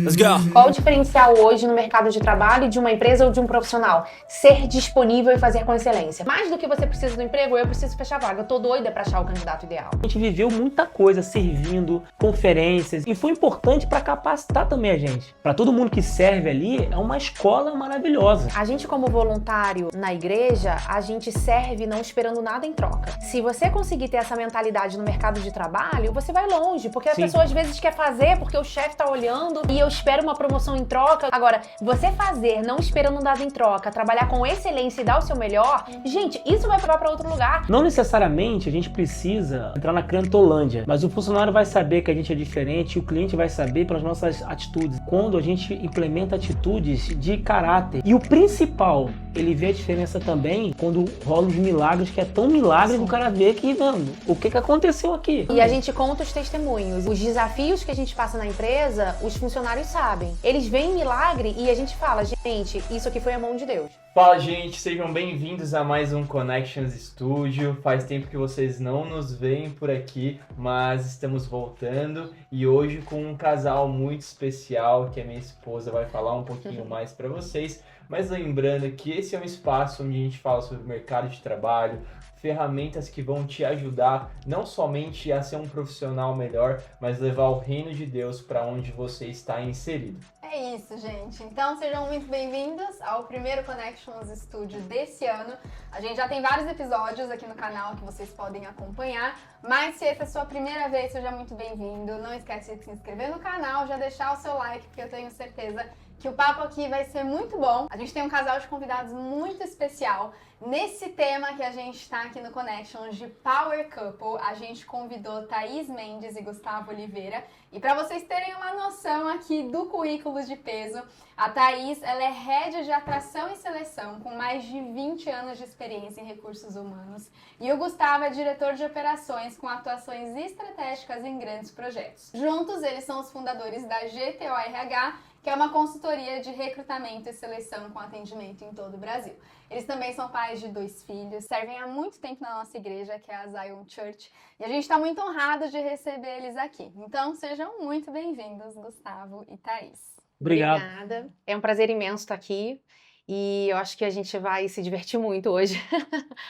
Let's go. Qual o diferencial hoje no mercado de trabalho de uma empresa ou de um profissional? Ser disponível e fazer com excelência. Mais do que você precisa do emprego, eu preciso fechar a vaga. Eu tô doida pra achar o candidato ideal. A gente viveu muita coisa servindo, conferências, e foi importante para capacitar também a gente. Para todo mundo que serve ali, é uma escola maravilhosa. A gente, como voluntário na igreja, a gente serve não esperando nada em troca. Se você conseguir ter essa mentalidade no mercado de trabalho, você vai longe, porque a Sim. pessoa às vezes quer fazer porque o chefe tá olhando e eu espero uma promoção em troca. Agora, você fazer não esperando nada em troca, trabalhar com excelência e dar o seu melhor, gente, isso vai levar para outro lugar. Não necessariamente a gente precisa entrar na crantolândia, mas o funcionário vai saber que a gente é diferente e o cliente vai saber pelas nossas atitudes. Quando a gente implementa atitudes de caráter. E o principal, ele vê a diferença também quando rolam os milagres, que é tão milagre que o cara vê que, mano, o que aconteceu aqui? E a gente conta os testemunhos. Os desafios que a gente passa na empresa, os funcionários sabem. Eles veem milagre e a gente fala, gente, isso aqui foi a mão de Deus. Fala, gente, sejam bem-vindos a mais um Connections Studio. Faz tempo que vocês não nos veem por aqui, mas estamos voltando e hoje com um casal muito especial que a minha esposa vai falar um pouquinho mais para vocês. Mas lembrando que esse é um espaço onde a gente fala sobre o mercado de trabalho, ferramentas que vão te ajudar não somente a ser um profissional melhor, mas levar o reino de Deus para onde você está inserido. É isso, gente. Então sejam muito bem-vindos ao primeiro Connections Studio desse ano. A gente já tem vários episódios aqui no canal que vocês podem acompanhar, mas se essa é a sua primeira vez, seja muito bem-vindo. Não esquece de se inscrever no canal, já deixar o seu like, porque eu tenho certeza que o papo aqui vai ser muito bom. A gente tem um casal de convidados muito especial. Nesse tema que a gente está aqui no Connections de Power Couple, a gente convidou Thaís Mendes e Gustavo Oliveira. E para vocês terem uma noção aqui do currículo de peso, a Thaís, ela é Head de Atração e Seleção, com mais de 20 anos de experiência em recursos humanos. E o Gustavo é diretor de operações com atuações estratégicas em grandes projetos. Juntos, eles são os fundadores da GTO-RH, que é uma consultoria de recrutamento e seleção com atendimento em todo o Brasil. Eles também são pais de 2 filhos, servem há muito tempo na nossa igreja, que é a Zion Church, e a gente está muito honrado de receber eles aqui. Então, sejam muito bem-vindos, Gustavo e Thaís. Obrigado. Obrigada. É um prazer imenso estar aqui e eu acho que a gente vai se divertir muito hoje,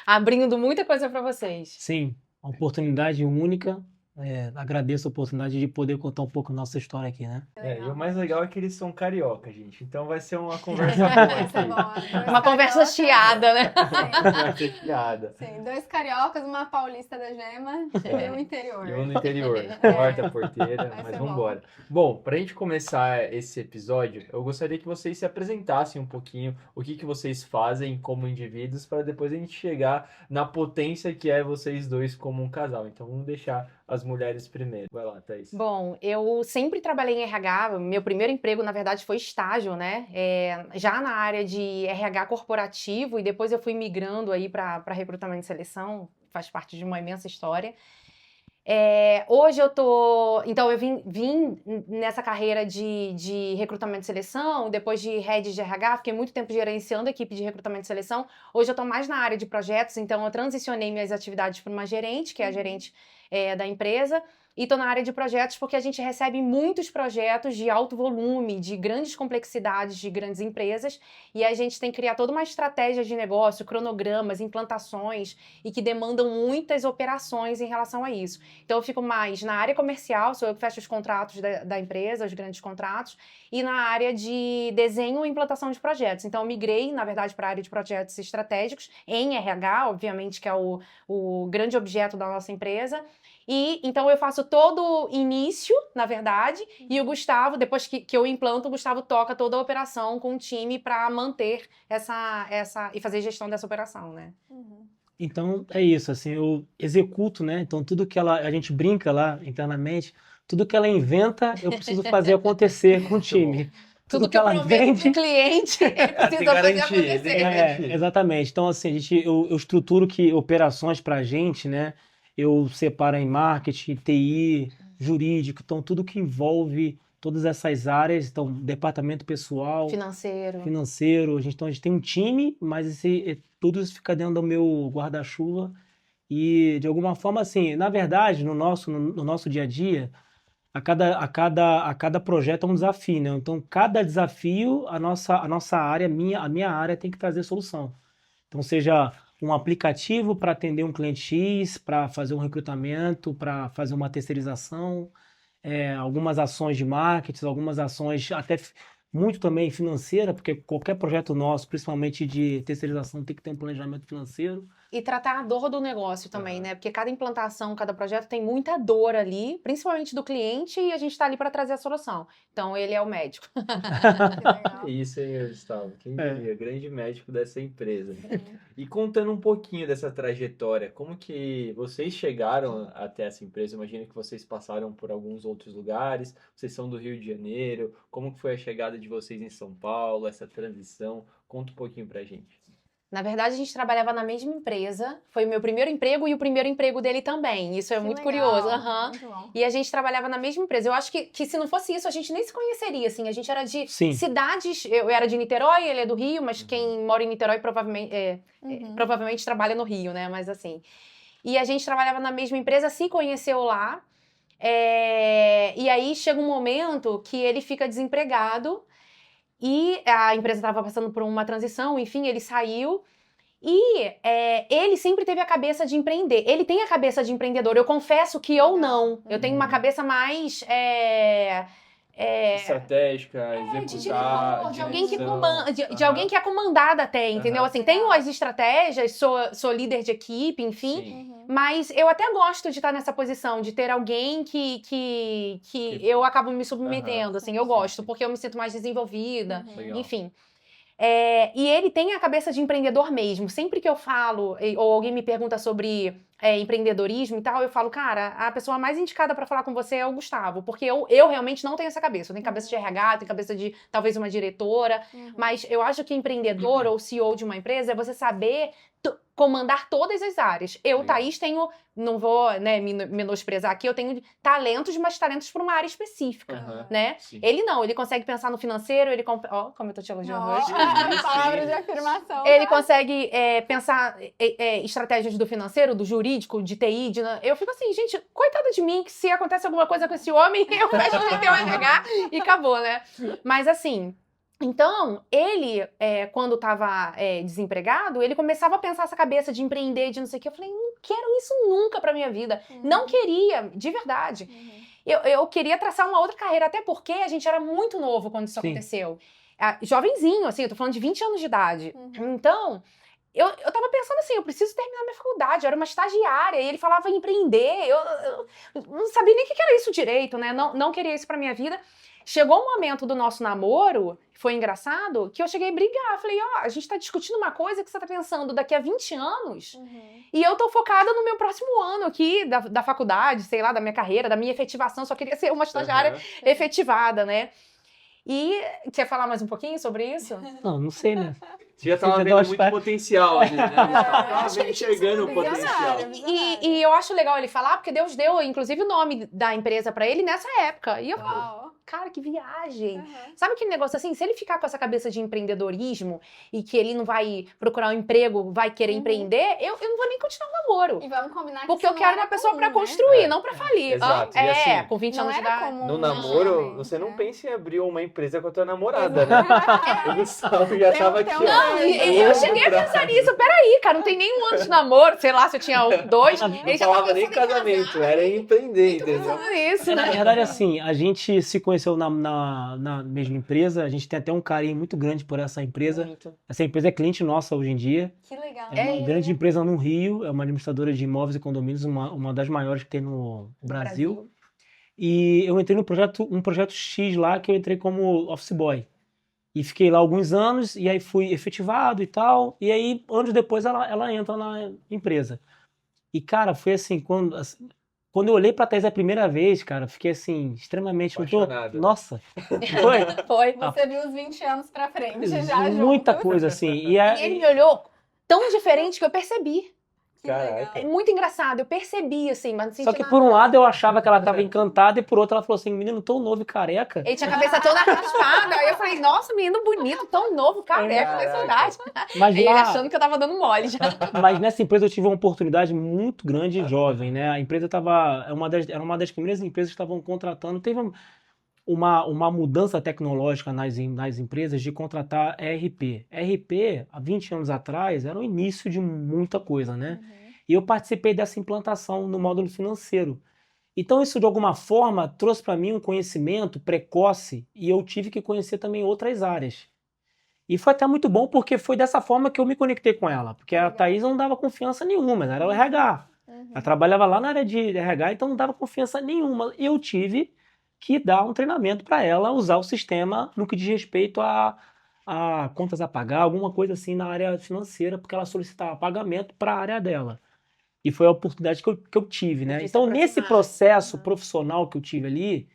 abrindo muita coisa para vocês. Sim, uma oportunidade única. Agradeço a oportunidade de poder contar um pouco a nossa história aqui, né? E o mais legal é que eles são carioca, gente. Então vai ser uma conversa boa aqui. Uma conversa chiada, né? Vai ser piada. Sim, 2 cariocas, uma paulista da Gema e um interior. E um no interior, porta, porteira, Vai mas ser vamos embora. Bom, pra gente começar esse episódio, eu gostaria que vocês se apresentassem um pouquinho, o que vocês fazem como indivíduos, para depois a gente chegar na potência que é vocês dois como um casal. Então vamos deixar as mulheres primeiro. Vai lá, Thaís. Bom, eu sempre trabalhei em RH, meu primeiro emprego, na verdade, foi estágio, né? Já na área de RH corporativo, e depois eu fui migrando aí para recrutamento e seleção, faz parte de uma imensa história. Hoje então eu vim nessa carreira de recrutamento e seleção, depois de Head de RH, fiquei muito tempo gerenciando a equipe de recrutamento e seleção. Hoje eu estou mais na área de projetos, então eu transicionei minhas atividades para uma gerente, que é a gerente da empresa, e estou na área de projetos porque a gente recebe muitos projetos de alto volume, de grandes complexidades, de grandes empresas, e a gente tem que criar toda uma estratégia de negócio, cronogramas, implantações, e que demandam muitas operações em relação a isso. Então eu fico mais na área comercial, sou eu que fecho os contratos da empresa, os grandes contratos, e na área de desenho e implantação de projetos. Então eu migrei, na verdade, para a área de projetos estratégicos, em RH, obviamente, que é o grande objeto da nossa empresa. E então eu faço todo o início, na verdade, e o Gustavo, depois que eu implanto, o Gustavo toca toda a operação com o time para manter essa e fazer gestão dessa operação, né? Então é isso, assim, eu executo, né? Então tudo que a gente brinca lá internamente, tudo que ela inventa, eu preciso fazer acontecer com o time. Tudo que ela vende pro cliente, ele precisa fazer acontecer. Exatamente. Então assim, eu estruturo operações para a gente, né? Eu separo em marketing, TI, jurídico, então tudo que envolve todas essas áreas, então departamento pessoal, financeiro, então a gente tem um time, mas tudo isso fica dentro do meu guarda-chuva e de alguma forma assim, na verdade, no nosso dia a dia, a cada projeto é um desafio, né? Então, cada desafio, a nossa área, a minha área tem que trazer solução. Então, seja um aplicativo para atender um cliente X, para fazer um recrutamento, para fazer uma terceirização, algumas ações de marketing, algumas ações até muito também financeira, porque qualquer projeto nosso, principalmente de terceirização, tem que ter um planejamento financeiro. E tratar a dor do negócio também, né? Porque cada implantação, cada projeto tem muita dor ali, principalmente do cliente, e a gente tá ali para trazer a solução. Então, ele é o médico. Que legal. Isso aí, Gustavo. Quem diria? Grande médico dessa empresa. E contando um pouquinho dessa trajetória, como que vocês chegaram até essa empresa? Imagino que vocês passaram por alguns outros lugares, vocês são do Rio de Janeiro. Como que foi a chegada de vocês em São Paulo, essa transição? Conta um pouquinho pra gente. Na verdade, a gente trabalhava na mesma empresa. Foi o meu primeiro emprego e o primeiro emprego dele também. Isso é Que muito legal, curioso. Aham. muito bom. E a gente trabalhava na mesma empresa. Eu acho que se não fosse isso, a gente nem se conheceria, assim. A gente era de Sim. cidades... Eu era de Niterói, ele é do Rio, mas quem mora em Niterói provavelmente trabalha no Rio, né? Mas assim... E a gente trabalhava na mesma empresa, se conheceu lá. E aí chega um momento que ele fica desempregado. E a empresa estava passando por uma transição, enfim, ele saiu. E ele sempre teve a cabeça de empreender. Ele tem a cabeça de empreendedor. Eu confesso que eu não. Eu tenho uma cabeça mais... Estratégica, executar, de alguém que direção. comanda, de alguém que é comandada até, entendeu? Assim, tenho as estratégias, sou líder de equipe, enfim. Sim. Mas eu até gosto de estar nessa posição, de ter alguém que eu acabo me submetendo, assim, eu Sim, gosto, sim. porque eu me sinto mais desenvolvida, Legal. enfim. E ele tem a cabeça de empreendedor mesmo. Sempre que eu falo, ou alguém me pergunta sobre empreendedorismo e tal, eu falo, cara, a pessoa mais indicada para falar com você é o Gustavo, porque eu realmente não tenho essa cabeça. Eu tenho cabeça de RH, tenho cabeça de talvez uma diretora, mas eu acho que empreendedor ou CEO de uma empresa é você saber comandar todas as áreas. Eu, Legal. Thaís, tenho, não vou menosprezar aqui, eu tenho talentos, mas talentos para uma área específica, né? Sim. Ele não, ele consegue pensar no financeiro, ó, como eu tô te elogiando hoje. Palavras de afirmação. Ele consegue pensar estratégias do financeiro, do jurídico, de TI. Eu fico assim, gente, coitada de mim, que se acontece alguma coisa com esse homem, eu fecho o teu RH e acabou, né? Mas assim... Então, ele, quando estava desempregado, ele começava a pensar essa cabeça de empreender, de não sei o quê. Eu falei, não quero isso nunca pra minha vida. Não queria, de verdade. Eu queria traçar uma outra carreira, até porque a gente era muito novo quando isso aconteceu. Jovenzinho, assim, eu tô falando de 20 anos de idade. Então... Eu tava pensando assim, eu preciso terminar minha faculdade, eu era uma estagiária, e ele falava em empreender, eu não sabia nem o que era isso direito, né? Não queria isso pra minha vida. Chegou um momento do nosso namoro, que foi engraçado, que eu cheguei a brigar. Falei, a gente tá discutindo uma coisa que você tá pensando daqui a 20 anos, e eu tô focada no meu próximo ano aqui, da faculdade, sei lá, da minha carreira, da minha efetivação, só queria ser uma estagiária efetivada, né? E quer falar mais um pouquinho sobre isso? Não sei, né? Você já estava vendo muito potencial ali, né? Estava enxergando o potencial. E eu acho legal ele falar, porque Deus deu, inclusive, o nome da empresa pra ele nessa época. E eu falo, cara, que viagem. Sabe aquele negócio assim? Se ele ficar com essa cabeça de empreendedorismo e que ele não vai procurar um emprego, vai querer empreender, eu não vou nem continuar o namoro. E vamos combinar que porque isso eu quero não uma pessoa pra comum, construir, não pra falir. Exato. E assim, com 20 anos de não era idade. comum, No não, namoro, gente, você não pensa em abrir uma empresa com a tua namorada, né? O Gustavo já tava aqui, ó. Não, eu cheguei a pensar nisso. Peraí, cara, não tem nenhum ano de namoro. Sei lá, se eu tinha dois. Não falava nem casamento, era empreender, entendeu? Isso, Na né? verdade, assim, a gente se conheceu na mesma empresa, a gente tem até um carinho muito grande por essa empresa. Muito. Essa empresa é cliente nossa hoje em dia. Que legal. É uma grande empresa no Rio, é uma administradora de imóveis e condomínios, uma das maiores que tem no Brasil. E eu entrei no um projeto X lá, que eu entrei como office boy. E fiquei lá alguns anos, e aí fui efetivado e tal. E aí, anos depois, ela entra na empresa. E, cara, foi assim, quando eu olhei pra Thaís a primeira vez, cara, fiquei assim, extremamente... Apaixonado. Nossa! Foi? Foi. Você viu os 20 anos pra frente já Muita junto. coisa, assim. E ele me olhou tão diferente que eu percebi. Que Caraca. legal. É muito engraçado, eu percebi, assim, mas não Só senti que nada. por um lado eu achava que ela tava encantada e por outro ela falou assim, menino tão novo e careca. Ele tinha a cabeça toda raspada. Aí eu falei, nossa, menino bonito, tão novo, careca, Caraca. tem saudade. Mas, Aí ele lá, achando que eu tava dando mole já. mas nessa empresa eu tive uma oportunidade muito grande jovem, né? A empresa era uma das primeiras empresas que estavam contratando. Teve uma mudança tecnológica nas empresas de contratar ERP. ERP, há 20 anos atrás, era o início de muita coisa, né? E eu participei dessa implantação no módulo financeiro. Então isso, de alguma forma, trouxe para mim um conhecimento precoce e eu tive que conhecer também outras áreas. E foi até muito bom porque foi dessa forma que eu me conectei com ela. Porque a Legal. Thaís não dava confiança nenhuma, era o RH. Ela trabalhava lá na área de RH, então não dava confiança nenhuma. E eu tive que dar um treinamento para ela usar o sistema no que diz respeito a contas a pagar, alguma coisa assim na área financeira, porque ela solicitava pagamento para a área dela. E foi a oportunidade que eu tive, né? De se Então, nesse aproximar. processo profissional que eu tive ali,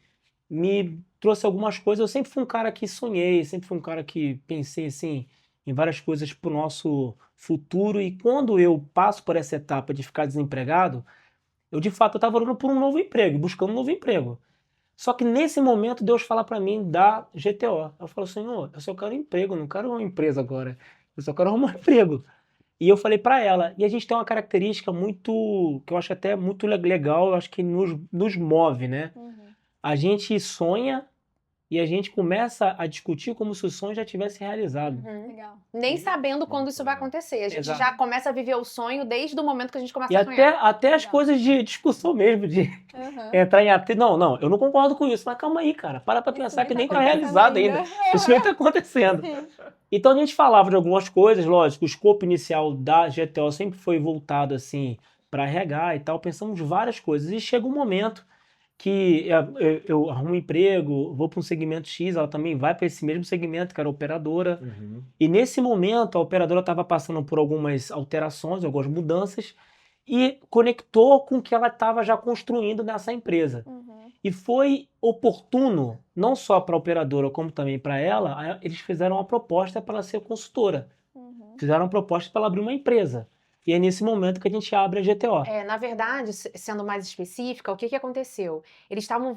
me trouxe algumas coisas. Eu sempre fui um cara que sonhei, sempre fui um cara que pensei assim em várias coisas para o nosso futuro. E quando eu passo por essa etapa de ficar desempregado, eu de fato estava orando por um novo emprego, buscando um novo emprego. Só que nesse momento Deus fala para mim da GTO. Eu falo, Senhor, eu só quero um emprego, eu não quero uma empresa agora. Eu só quero um emprego. E eu falei para ela, e a gente tem uma característica muito, que eu acho até muito legal, eu acho que nos move, né? A gente sonha e a gente começa a discutir como se o sonho já tivesse realizado. Legal. Nem sabendo quando isso vai acontecer. A gente Exato. já começa a viver o sonho desde o momento que a gente começa E a sonhar. até as Legal. coisas de discussão mesmo, de entrar em até. Não, eu não concordo com isso, mas calma aí, cara. Para pra pensar que nem tá realizado ainda. Isso nem tá acontecendo. Então a gente falava de algumas coisas, lógico, o escopo inicial da GTO sempre foi voltado assim para RH e tal, pensamos várias coisas. E chega um momento que eu arrumo um emprego, vou para um segmento X, ela também vai para esse mesmo segmento, que era operadora. E nesse momento a operadora estava passando por algumas alterações, algumas mudanças, e conectou com o que ela estava já construindo nessa empresa. E foi oportuno, não só para a operadora, como também para ela, eles fizeram uma proposta para ela ser consultora. Fizeram uma proposta para ela abrir uma empresa. E é nesse momento que a gente abre a GTO. Na verdade, sendo mais específica, o que aconteceu? Eles estavam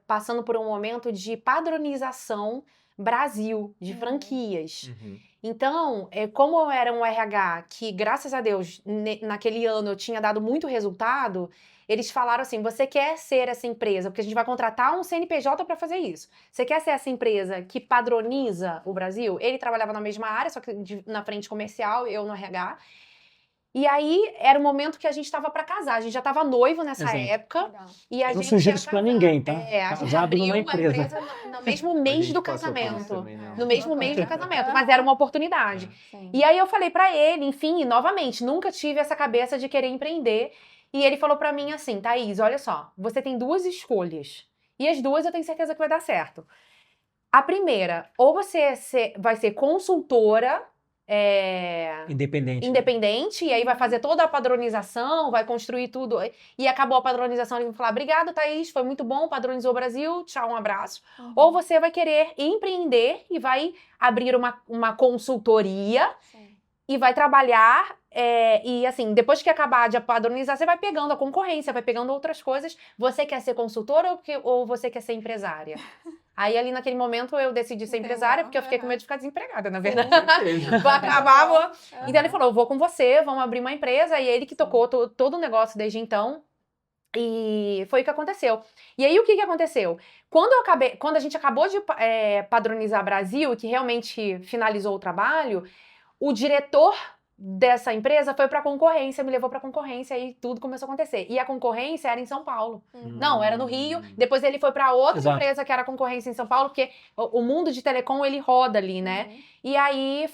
passando por um momento de padronização Brasil, de franquias. Então, como eu era um RH que, graças a Deus, naquele ano eu tinha dado muito resultado, eles falaram assim, você quer ser essa empresa, porque a gente vai contratar um CNPJ para fazer isso. Você quer ser essa empresa que padroniza o Brasil? Ele trabalhava na mesma área, só que na frente comercial, eu no RH. E aí, era o momento que a gente estava para casar. A gente já estava noivo nessa época. Legal. E a Não gente sugiro ia isso pra casar. ninguém, tá? A gente Casado abriu numa uma empresa. empresa no mesmo mês gente do passou por isso casamento. também, né? No mesmo mês do casamento. Mas era uma oportunidade. E aí, eu falei pra ele, enfim, novamente, nunca tive essa cabeça de querer empreender. E ele falou pra mim assim, Thaís, olha só, você tem duas escolhas. E as duas eu tenho certeza que vai dar certo. A primeira, ou você vai ser consultora independente, e aí vai fazer toda a padronização, vai construir tudo, e acabou a padronização, ele vai falar, obrigada, Thaís, foi muito bom, padronizou o Brasil, tchau, um abraço. Ou você vai querer empreender e vai abrir uma consultoria e vai trabalhar, e assim, depois que acabar de padronizar, você vai pegando a concorrência, vai pegando outras coisas. Você quer ser consultora ou você quer ser empresária? Aí ali naquele momento eu decidi ser empresária, porque eu fiquei com medo de ficar desempregada, na verdade. Vou acabar, Então ele falou, vou com você, vamos abrir uma empresa, e ele que tocou todo o negócio desde então. E foi o que aconteceu. E aí, o que aconteceu? Quando a gente acabou de padronizar Brasil, que realmente finalizou o trabalho, o diretor dessa empresa foi pra concorrência, me levou pra concorrência e tudo começou a acontecer. E a concorrência era em São Paulo. Não, era no Rio. Depois ele foi pra outra empresa que era concorrência em São Paulo, porque o mundo de telecom, ele roda ali, né? E aí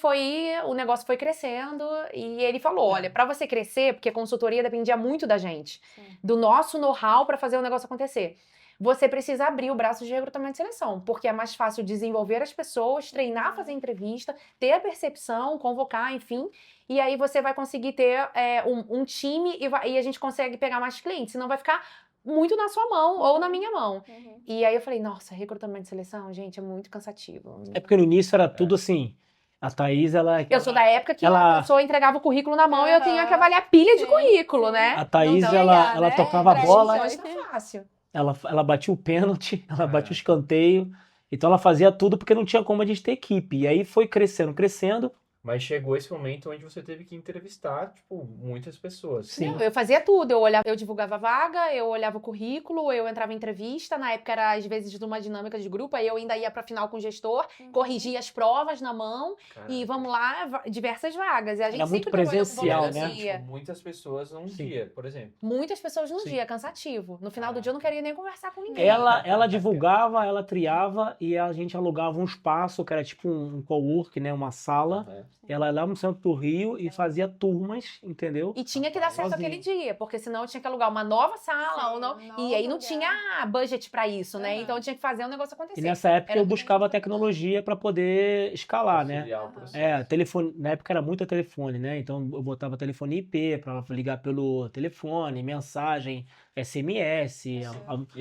o negócio foi crescendo e ele falou, olha, pra você crescer, porque a consultoria dependia muito da gente, do nosso know-how pra fazer o negócio acontecer. Você precisa abrir o braço de recrutamento e seleção, porque é mais fácil desenvolver as pessoas, treinar, fazer entrevista, ter a percepção, convocar, enfim, e aí você vai conseguir ter um time e a gente consegue pegar mais clientes, senão vai ficar muito na sua mão ou na minha mão. E aí eu falei, nossa, recrutamento e seleção, gente, é muito cansativo. É porque no início era tudo assim, A Thaís, ela... Eu sou da época que Ela- a pessoa entregava o currículo na mão e eu tinha que Aham. avaliar a pilha de Sim, currículo, sim. né? A Thaís, Não ela ganhar, né? tocava a Pra bola, gente, Hoje tá fácil. ela batia o pênalti, ela batia o Caraca. escanteio. Então ela fazia tudo porque não tinha como a gente ter equipe. E aí foi crescendo, crescendo. Mas chegou esse momento onde você teve que entrevistar, tipo, muitas pessoas. Sim. Não, eu fazia tudo. Eu divulgava a vaga, eu olhava o currículo, eu entrava em entrevista. Na época era, às vezes, uma dinâmica de grupo. Aí eu ainda ia pra final com o gestor, corrigia as provas na mão. Caraca. E vamos lá, diversas vagas. E a gente Era muito sempre trabalhou com presencial, Era, né? assim, voluntaria. tipo, muitas pessoas num Sim. dia, por exemplo. Muitas pessoas num Sim. dia, cansativo. No final do dia eu não queria nem conversar com ninguém. Ela divulgava, ela triava e a gente alugava um espaço que era tipo um cowork, né? Uma sala. Né? Ela ia lá no centro do Rio e fazia turmas, entendeu? E tinha que dar certo Sozinho. aquele dia, porque senão eu tinha que alugar uma nova sala. Sim, Ou não... um novo E aí não lugar. tinha budget pra isso, né? Aham. Então eu tinha que fazer o negócio E acontecer. nessa época Era eu tudo buscava isso. tecnologia para poder escalar, né? Auxiliar o processo. Telefone, na época era muito telefone, né? Então eu botava telefone IP para ligar pelo telefone, mensagem, SMS. E Há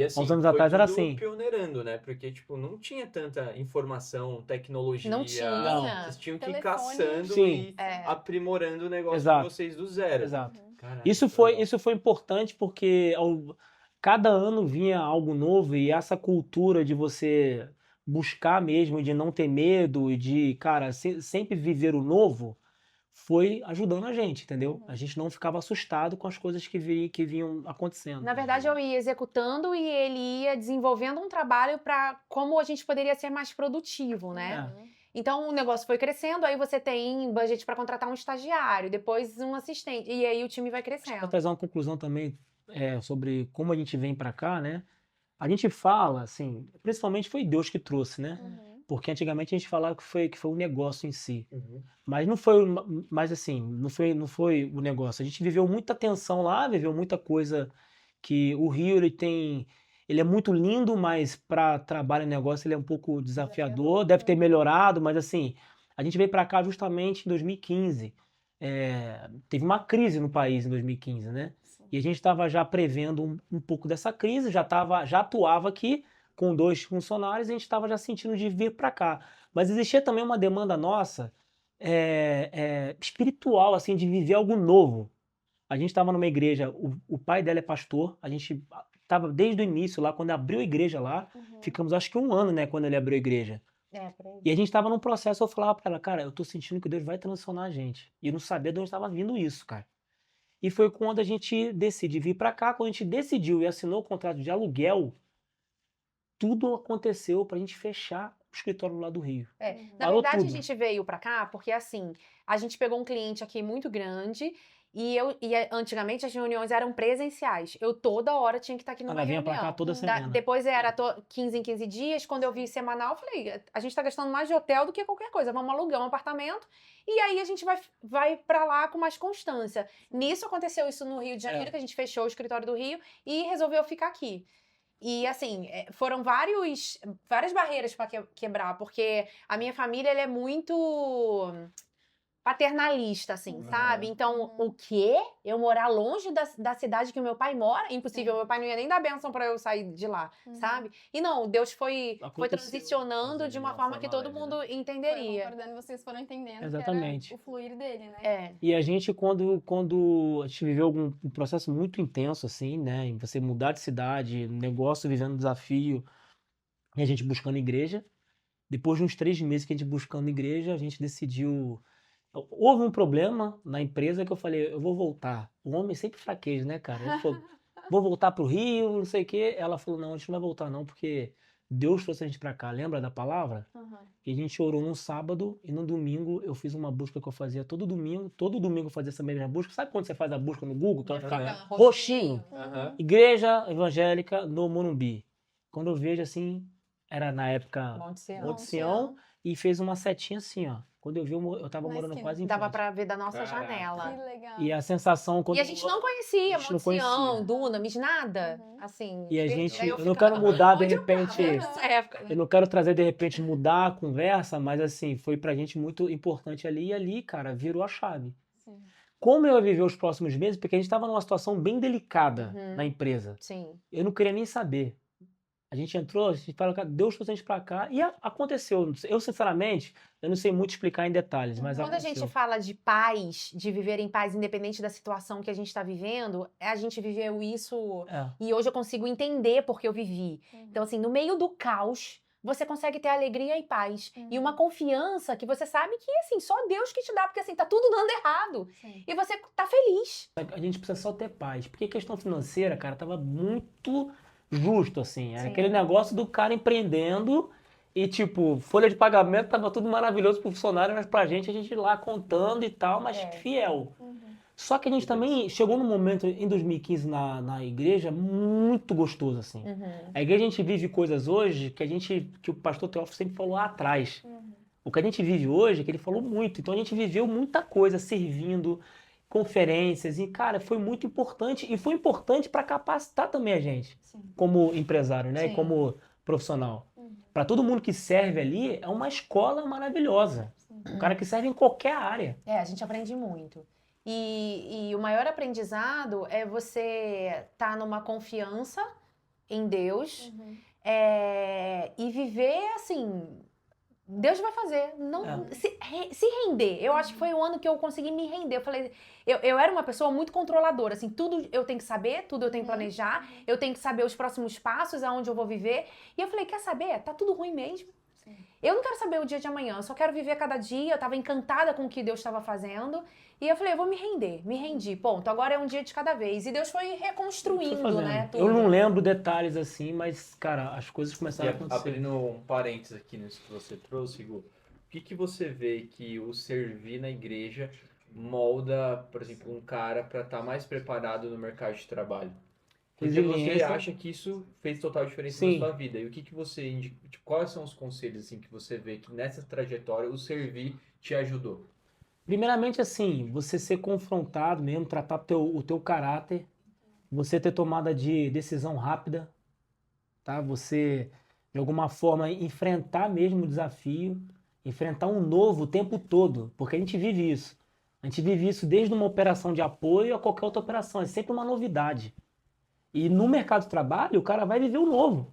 assim, uns anos foi atrás era tudo assim. pioneirando, né? Porque, tipo, não tinha tanta informação, tecnologia. Não tinha. Vocês tinham que ir Telefone. caçando Sim. e aprimorando o negócio Exato. de vocês do zero. Exato. Caraca, Isso foi importante porque cada ano vinha algo novo e essa cultura de você buscar mesmo, de não ter medo e de, cara, sempre viver o novo, foi ajudando a gente, entendeu? A gente não ficava assustado com as coisas que vinham acontecendo. Na verdade, eu ia executando e ele ia desenvolvendo um trabalho para como a gente poderia ser mais produtivo, né? Então o negócio foi crescendo, aí você tem budget para contratar um estagiário, depois um assistente, e aí o time vai Para crescendo. trazer uma conclusão também sobre como a gente vem para cá, né? A gente fala, assim, principalmente foi Deus que trouxe, né? Porque antigamente a gente falava que foi um negócio em si. Uhum. Mas não foi, mas assim, não foi o negócio. A gente viveu muita tensão lá, viveu muita coisa que o Rio ele é muito lindo, mas para trabalho e negócio ele é um pouco desafiador. Deve ter melhorado, mas assim, a gente veio para cá justamente em 2015. Teve uma crise no país em 2015, né? E a gente estava já prevendo um pouco dessa crise, já atuava aqui com 2 funcionários, e a gente estava já sentindo de vir para cá. Mas existia também uma demanda nossa espiritual, assim, de viver algo novo. A gente estava numa igreja, o pai dela é pastor, a gente estava desde o início lá, quando abriu a igreja lá, ficamos acho que 1 ano, né, quando ele abriu a igreja. Por aí. E a gente estava num processo, eu falava para ela, cara, eu tô sentindo que Deus vai transformar a gente. E eu não sabia de onde estava vindo isso, cara. E foi quando a gente decidiu vir para cá, quando a gente decidiu e assinou o contrato de aluguel, tudo aconteceu para a gente fechar o escritório lá do Rio. Na Parou verdade, tudo. a gente veio pra cá porque, assim, a gente pegou um cliente aqui muito grande e antigamente as reuniões eram presenciais. Eu toda hora tinha que estar aqui numa Ela vinha reunião. para cá toda semana. Depois era 15 em 15 dias. Quando eu vi semanal, eu falei, a gente tá gastando mais de hotel do que qualquer coisa. Vamos alugar um apartamento e aí a gente vai para lá com mais constância. Nisso aconteceu isso no Rio de Janeiro, que a gente fechou o escritório do Rio e resolveu ficar aqui. E assim, foram várias barreiras para quebrar, porque a minha família ela é muito paternalista, assim, sabe? Então, o quê? Eu morar longe da cidade que o meu pai mora? Impossível, meu pai não ia nem dar bênção para eu sair de lá, sabe? E não, Deus foi transicionando de uma forma que todo mundo entenderia. Foi concordando, vocês foram entendendo Exatamente. que era o fluir dele, né? E a gente, quando a gente viveu um processo muito intenso, assim, né? Em você mudar de cidade, negócio vivendo desafio, e a gente buscando igreja. Depois de uns 3 meses que a gente buscando igreja, a gente decidiu... Houve um problema na empresa que eu falei, eu vou voltar. O homem sempre fraqueja, né, cara? Ele falou, vou voltar pro Rio, não sei o quê. Ela falou, não, a gente não vai voltar não, porque Deus trouxe a gente pra cá. Lembra da palavra? E a gente orou num sábado e no domingo eu fiz uma busca que eu fazia todo domingo. Todo domingo eu fazia essa mesma busca. Sabe quando você faz a busca no Google? Que ela fica roxinho. Igreja Evangélica no Morumbi. Quando eu vejo assim, era na época Monte Sião, e fez uma setinha assim, ó. Quando eu vi, eu tava morando quase em Dava frente. pra ver da nossa janela. Que legal. E a sensação... E a gente não conhecia a gente não Monte Sião, conhecia. Dunamis, nada. Assim, E a gente... aí Eu não quero mudar, de repente... Nessa época. Eu não quero trazer, de repente, mudar a conversa, mas assim, foi pra gente muito importante ali. E ali, cara, virou a chave. Sim. Como eu ia viver os próximos meses? Porque a gente tava numa situação bem delicada na empresa. Sim. Eu não queria nem saber. A gente entrou, a gente fala, cara, Deus trouxe a gente pra cá e aconteceu. Eu, sinceramente, eu não sei muito explicar em detalhes, mas Quando a aconteceu. gente fala de paz, de viver em paz, independente da situação que a gente está vivendo, a gente viveu isso É. e hoje eu consigo entender porque eu vivi. Então, assim, no meio do caos, você consegue ter alegria e paz. E uma confiança que você sabe que, assim, só Deus que te dá, porque, assim, tá tudo dando errado. Sim. E você tá feliz. A gente precisa só ter paz. Porque a questão financeira, cara, tava muito justo, assim. Era Sim. aquele negócio do cara empreendendo e, tipo, folha de pagamento tava tudo maravilhoso pro funcionário, mas pra gente, a gente lá contando e tal, mas É. fiel. Só que a gente também chegou num momento, em 2015, na igreja, muito gostoso, assim. A igreja, a gente vive coisas hoje que o pastor Teófilo sempre falou lá atrás. O que a gente vive hoje, que ele falou muito. Então a gente viveu muita coisa, servindo, conferências, e, cara, foi muito importante. E foi importante para capacitar também a gente, como empresário, né? Sim. E como profissional. Para todo mundo que serve ali, é uma escola maravilhosa. O cara que serve em qualquer área. É, a gente aprende muito. E o maior aprendizado é você estar numa confiança em Deus e viver assim. Deus vai fazer. Não, se render. Eu acho que foi o ano que eu consegui me render. Eu falei, eu era uma pessoa muito controladora. Assim, tudo eu tenho que saber, tudo eu tenho que planejar, eu tenho que saber os próximos passos, aonde eu vou viver. E eu falei, quer saber? Tá tudo ruim mesmo. Eu não quero saber o dia de amanhã, eu só quero viver cada dia. Eu tava encantada com o que Deus estava fazendo. E eu falei, eu vou me render, me rendi. Ponto, agora é um dia de cada vez. E Deus foi reconstruindo, Foi fazendo. né? Tudo. Eu não lembro detalhes assim, mas, cara, as coisas começaram a acontecer. Abrindo um parênteses aqui nisso que você trouxe, Gu, o que você vê que o servir na igreja molda, por exemplo, um cara para estar mais preparado no mercado de trabalho? Porque você Resiliência. acha que isso fez total diferença Sim. na sua vida. E o que você indica? Tipo, quais são os conselhos assim, que você vê que nessa trajetória o servir te ajudou? Primeiramente, assim, você ser confrontado mesmo, tratar o teu caráter, você ter tomada de decisão rápida, tá? Você, de alguma forma, enfrentar mesmo o desafio, enfrentar um novo o tempo todo, porque a gente vive isso. A gente vive isso desde uma operação de apoio a qualquer outra operação, é sempre uma novidade. E no mercado de trabalho, o cara vai viver o novo.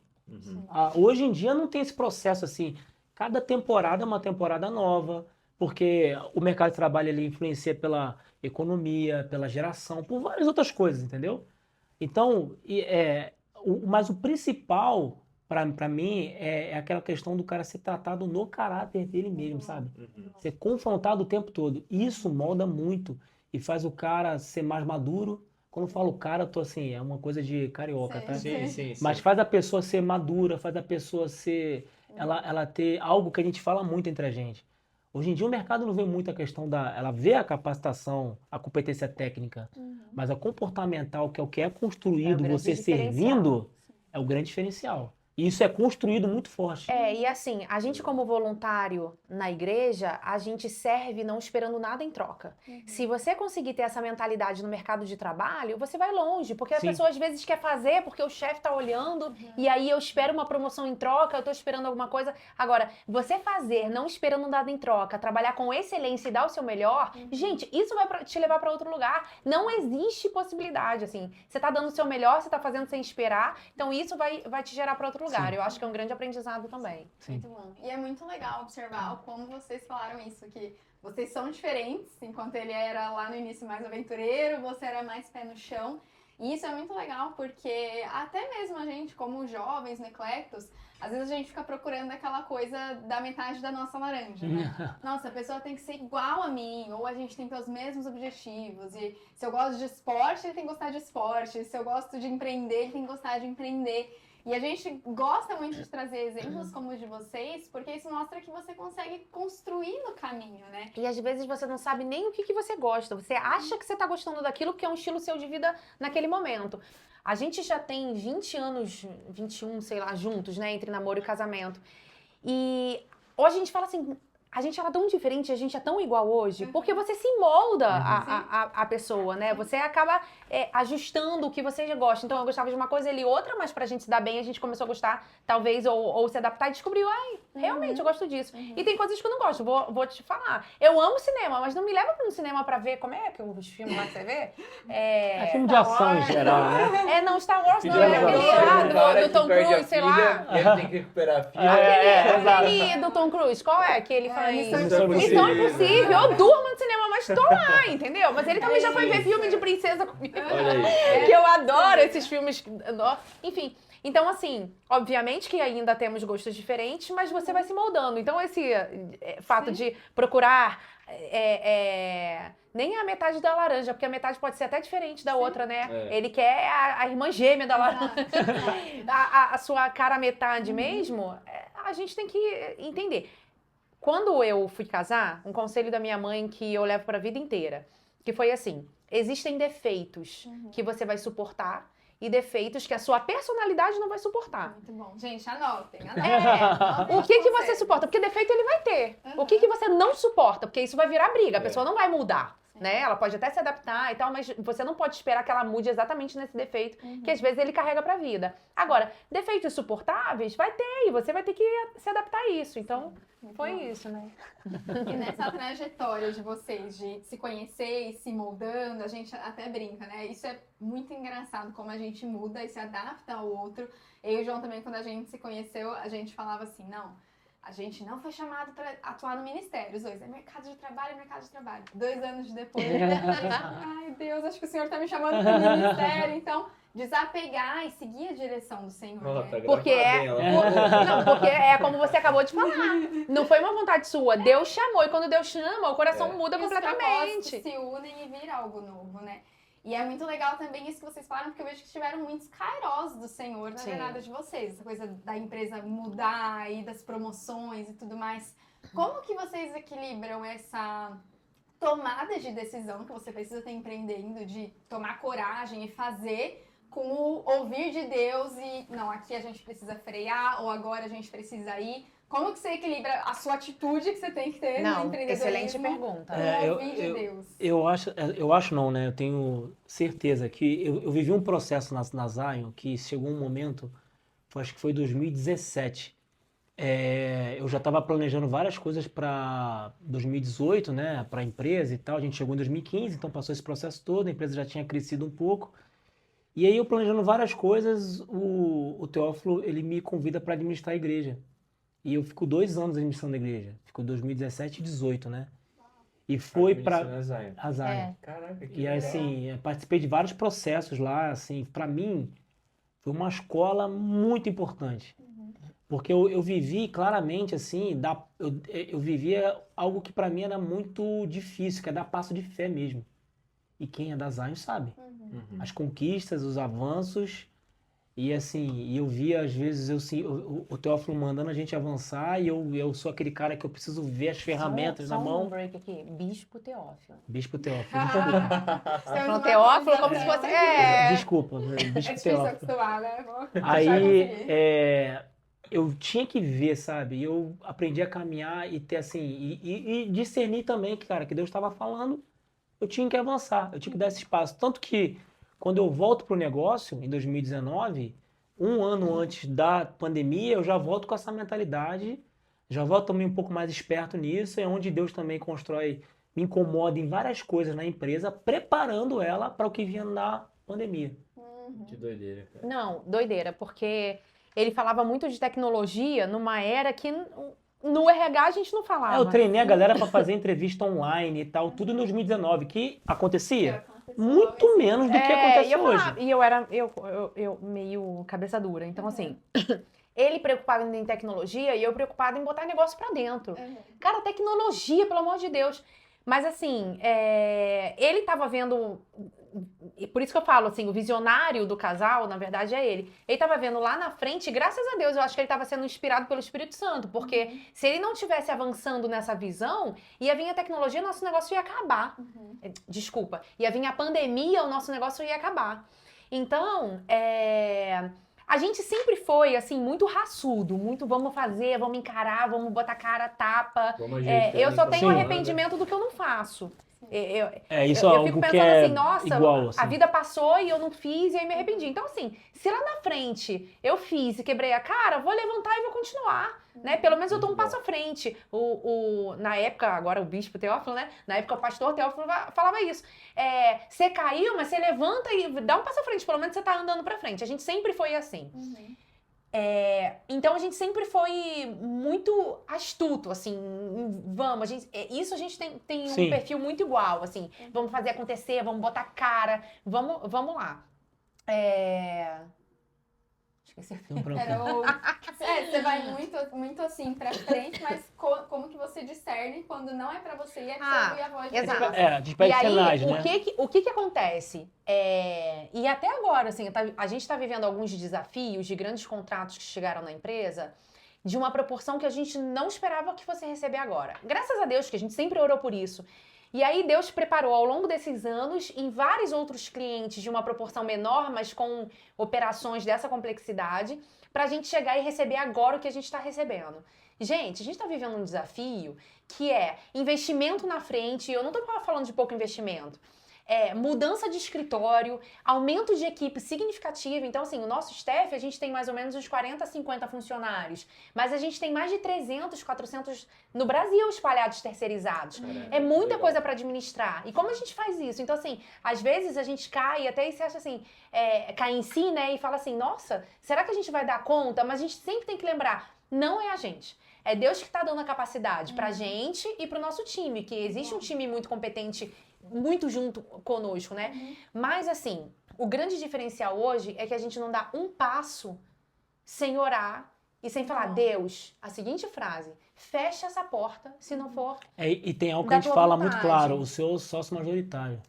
Hoje em dia não tem esse processo assim, cada temporada é uma temporada nova, porque o mercado de trabalho ele influencia pela economia, pela geração, por várias outras coisas, entendeu? Então, mas o principal para mim é aquela questão do cara ser tratado no caráter dele mesmo, sabe? Ser confrontado o tempo todo. Isso molda muito e faz o cara ser mais maduro. Quando eu falo cara, eu tô assim, é uma coisa de carioca, tá? Sim. Mas faz a pessoa ser madura, faz a pessoa ser. Ela ter algo que a gente fala muito entre a gente. Hoje em dia o mercado não vê muito a questão ela vê a capacitação, a competência técnica, mas a comportamental, que é o que é construído, grande você diferencial. servindo, é o grande diferencial. E isso é construído muito forte. E assim, a gente como voluntário na igreja, a gente serve não esperando nada em troca. Se você conseguir ter essa mentalidade no mercado de trabalho, você vai longe, porque Sim. a pessoa às vezes quer fazer porque o chefe tá olhando e aí eu espero uma promoção em troca, eu tô esperando alguma coisa. Agora, você fazer não esperando nada em troca, trabalhar com excelência e dar o seu melhor, gente, isso vai te levar para outro lugar. Não existe possibilidade, assim. Você tá dando o seu melhor, você tá fazendo sem esperar, então isso vai te gerar para outro lugar. Sim. Eu acho que é um grande aprendizado também. Sim. Muito bom. E é muito legal observar como vocês falaram isso, que vocês são diferentes, enquanto ele era lá no início mais aventureiro, você era mais pé no chão. E isso é muito legal, porque até mesmo a gente, como jovens, neclectos, às vezes a gente fica procurando aquela coisa da metade da nossa laranja, né? Nossa, a pessoa tem que ser igual a mim, ou a gente tem que ter os mesmos objetivos. E se eu gosto de esporte, ele tem que gostar de esporte. Se eu gosto de empreender, ele tem que gostar de empreender. E a gente gosta muito de trazer exemplos como o de vocês, porque isso mostra que você consegue construir no caminho, né? E às vezes você não sabe nem o que você gosta. Você acha que você tá gostando daquilo porque é um estilo seu de vida naquele momento. A gente já tem 20 anos, 21, sei lá, juntos, né? Entre namoro e casamento. E hoje a gente fala assim, a gente era tão diferente, a gente é tão igual hoje, porque você se molda a pessoa, né? Você acaba ajustando o que você já gosta. Então, eu gostava de uma coisa, ele outra, mas pra gente se dar bem, a gente começou a gostar, talvez, ou se adaptar e descobriu, realmente, eu gosto disso. E tem coisas que eu não gosto, vou te falar. Eu amo cinema, mas não me leva pro cinema pra ver, como é que os filmes lá que você vê? É filme de ação em geral, né? Não, Star Wars não, Filho é de aquele ação, lá o cara do que Tom perde a Cruise, sei lá. filha, e ele tem que recuperar a filha. Aquele do Tom Cruise, qual é que ele faz? Missão Missão Impossível, eu durmo no cinema, mas tô lá, entendeu? Mas ele também já foi ver filme de princesa comigo. Olha aí. Que eu adoro esses filmes. Enfim, então assim, obviamente que ainda temos gostos diferentes, mas você vai se moldando. Então esse fato de procurar nem a metade da laranja, porque a metade pode ser até diferente da outra, né? Ele quer a irmã gêmea da laranja. a sua cara metade mesmo, a gente tem que entender. Quando eu fui casar, um conselho da minha mãe que eu levo pra vida inteira, que foi assim, existem defeitos que você vai suportar e defeitos que a sua personalidade não vai suportar. Muito bom. Gente, anotem. O que você suporta? Porque defeito ele vai ter. O que você não suporta? Porque isso vai virar briga, a pessoa não vai mudar. Né? Ela pode até se adaptar e tal, mas você não pode esperar que ela mude exatamente nesse defeito, que às vezes ele carrega pra vida. Agora, defeitos suportáveis vai ter, e você vai ter que se adaptar a isso. Então, foi isso, né? E nessa trajetória de vocês, de se conhecer e se moldando, a gente até brinca, né? Isso é muito engraçado, como a gente muda e se adapta ao outro. Eu e o João também, quando a gente se conheceu, a gente falava assim, não... A gente não foi chamado para atuar no ministério, os dois. É mercado de trabalho, mercado de trabalho. 2 anos depois, ai Deus, acho que o Senhor está me chamando para o ministério. Então, desapegar e seguir a direção do Senhor. Né? Porque porque é como você acabou de falar. Não foi uma vontade sua. Deus chamou. E quando Deus chama, o coração muda completamente. Os se unem e vira algo novo, né? E é muito legal também isso que vocês falaram, porque eu vejo que tiveram muitos kairos do Senhor na jornada de vocês. Essa coisa da empresa mudar e das promoções e tudo mais. Como que vocês equilibram essa tomada de decisão que você precisa ter empreendendo, de tomar coragem e fazer, com o ouvir de Deus e, não, aqui a gente precisa frear ou agora a gente precisa ir? Como que você equilibra a sua atitude que você tem que ter no empreendedorismo? Excelente pergunta. Ouvir de Deus. Eu acho não, né? Eu tenho certeza que eu vivi um processo na Zion que chegou um momento, acho que foi 2017. Eu já estava planejando várias coisas para 2018, né? Para a empresa e tal. A gente chegou em 2015, então passou esse processo todo, a empresa já tinha crescido um pouco. E aí eu planejando várias coisas, o Teófilo, ele me convida para administrar a igreja. E eu fico 2 anos administrando a igreja. Ficou 2017 e 2018, né? E foi para a Zion. Caraca, que E assim, eu participei de vários processos lá, assim, para mim foi uma escola muito importante. Porque eu vivi claramente, assim, eu vivia algo que para mim era muito difícil, que é dar passo de fé mesmo. E quem é da Zion sabe. As conquistas, os avanços. E assim, eu via às vezes o Teófilo mandando a gente avançar e eu sou aquele cara que eu preciso ver as ferramentas na mão. Um break aqui. Bispo Teófilo. Bispo Teófilo. Falando Teófilo como se fosse... Desculpa, Bispo Teófilo. Acostumar, né? Aí, eu tinha que ver, sabe? Eu aprendi a caminhar e ter assim, e discernir também que, cara, que Deus estava falando, eu tinha que avançar, eu tinha que dar esse espaço. Tanto que quando eu volto pro negócio, em 2019, 1 ano antes da pandemia, eu já volto com essa mentalidade, já volto também um pouco mais esperto nisso, é onde Deus também me incomoda em várias coisas na empresa, preparando ela para o que vinha na pandemia. Que doideira, cara. Não, doideira, porque ele falava muito de tecnologia numa era que no RH a gente não falava. Eu treinei a galera para fazer entrevista online e tal, tudo em 2019, que acontecia muito menos do que acontece hoje. E eu meio cabeça dura. Então, assim, ele preocupado em tecnologia e eu preocupada em botar negócio pra dentro. Cara, tecnologia, pelo amor de Deus. Mas, assim, ele tava vendo... Por isso que eu falo, assim, o visionário do casal, na verdade, é ele. Ele tava vendo lá na frente, graças a Deus, eu acho que ele tava sendo inspirado pelo Espírito Santo, porque se ele não tivesse avançando nessa visão, ia vir a tecnologia, nosso negócio ia acabar. Desculpa. Ia vir a pandemia, o nosso negócio ia acabar. Então, A gente sempre foi, assim, muito raçudo, muito vamos fazer, vamos encarar, vamos botar cara, tapa. Vamos Eu só tenho Sim. arrependimento do que eu não faço. Isso é Eu algo fico que pensando é assim, nossa, igual, a assim. vida passou e eu não fiz e aí me arrependi. Então, assim, se lá na frente eu fiz e quebrei a cara, vou levantar e vou continuar, né? Pelo menos eu tô um passo à frente. Na época, agora o bispo Teófilo, né? Na época o pastor Teófilo falava isso. Você caiu, mas você levanta e dá um passo à frente. Pelo menos você tá andando pra frente. A gente sempre foi assim. Então a gente sempre foi muito astuto, assim, isso a gente tem um Sim. perfil muito igual, assim, vamos fazer acontecer, vamos botar cara, vamos lá. Esqueci. Você vai muito assim pra frente, mas como que você discerne quando não é pra você e é pra ouvir a voz de exato. Deus? A gente pede E aí, sinais, né? o que acontece? E até agora, assim, a gente está vivendo alguns desafios de grandes contratos que chegaram na empresa de uma proporção que a gente não esperava que fosse receber agora. Graças a Deus, que a gente sempre orou por isso. E aí Deus preparou ao longo desses anos em vários outros clientes de uma proporção menor, mas com operações dessa complexidade, para a gente chegar e receber agora o que a gente está recebendo. Gente, a gente está vivendo um desafio que é investimento na frente, eu não estou falando de pouco investimento, mudança de escritório, aumento de equipe significativo. Então, assim, o nosso staff, a gente tem mais ou menos uns 40, 50 funcionários, mas a gente tem mais de 300, 400 no Brasil espalhados terceirizados. É muita coisa para administrar. E como a gente faz isso? Então, assim, às vezes a gente cai até e se acha assim, cai em si, né? E fala assim, nossa, será que a gente vai dar conta? Mas a gente sempre tem que lembrar, não é a gente. É Deus que está dando a capacidade pra gente e pro nosso time, que existe um time muito competente, muito junto conosco, né? Mas, assim, o grande diferencial hoje é que a gente não dá um passo sem orar e sem falar, Deus, a seguinte frase, fecha essa porta se não for E tem algo que da a gente tua fala vontade. muito claro, o seu sócio majoritário.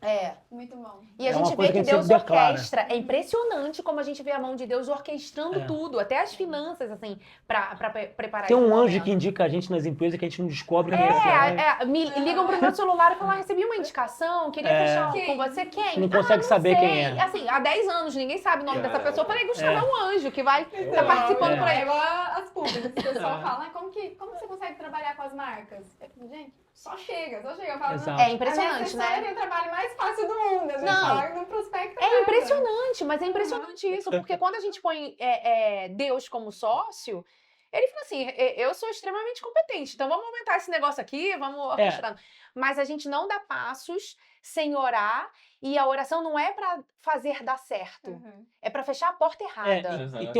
Muito bom. E a É uma gente coisa vê que que a gente Deus sempre declara. orquestra. É impressionante como a gente vê a mão de Deus orquestrando tudo, até as finanças, assim, pra preparar Tem esse um anjo momento. que indica a gente nas empresas que a gente não descobre quem é. Me ligam pro meu celular e falam, recebi uma indicação, queria fechar com você. Quem? Não consegue saber sei. quem é. Assim, há 10 anos, ninguém sabe o nome dessa pessoa. Eu falei, Gustavo, é um anjo que vai estar Então, participando por aí. É igual as públicas. O pessoal fala, como você consegue trabalhar com as marcas? Gente, só chega. Eu falo, Exato. É impressionante, a minha né? tem o trabalho mais fácil do mundo. No prospecto. É impressionante, mas é impressionante isso, porque quando a gente põe Deus como sócio, ele fala assim, eu sou extremamente competente, então vamos aumentar esse negócio aqui, vamos orquestrando. Mas a gente não dá passos sem orar, e a oração não é pra fazer dar certo, é pra fechar a porta errada. E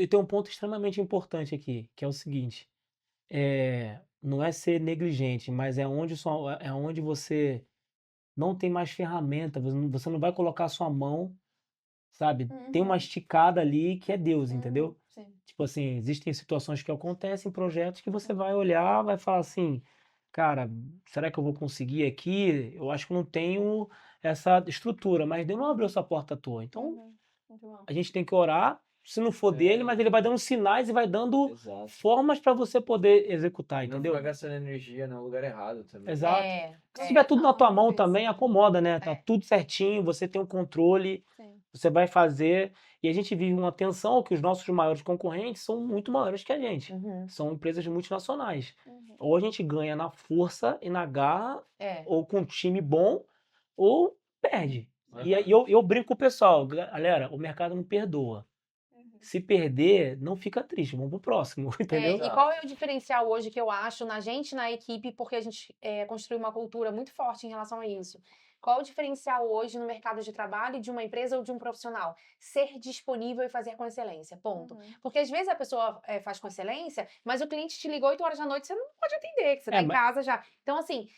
tem um ponto extremamente importante aqui, que é o seguinte, não é ser negligente, mas é onde você não tem mais ferramenta, você não vai colocar a sua mão, sabe? Tem uma esticada ali que é Deus, entendeu? Sim. Tipo assim, existem situações que acontecem, projetos que você vai olhar, vai falar assim, cara, será que eu vou conseguir aqui? Eu acho que eu não tenho essa estrutura, mas Deus não abriu essa porta à toa. Então, Muito bom. a gente tem que orar, se não for dele, mas ele vai dando sinais e vai dando Exato. formas para você poder executar, Não entendeu? ficar gastando energia no lugar errado também. Exato. Se tiver tudo na tua mão também, acomoda, né? Tá tudo certinho, você tem o controle, você vai fazer. E a gente vive uma tensão que os nossos maiores concorrentes são muito maiores que a gente. São empresas multinacionais. Ou a gente ganha na força e na garra, ou com um time bom, ou perde. E aí eu brinco com o pessoal, galera, o mercado não perdoa. Se perder, não fica triste, vamos pro próximo, entendeu? E qual é o diferencial hoje que eu acho na gente, na equipe, porque a gente construiu uma cultura muito forte em relação a isso? Qual o diferencial hoje no mercado de trabalho de uma empresa ou de um profissional? Ser disponível e fazer com excelência, ponto. Porque às vezes a pessoa faz com excelência, mas o cliente te ligou 8 horas da noite, você não pode atender, que você tá em casa já. Então, assim,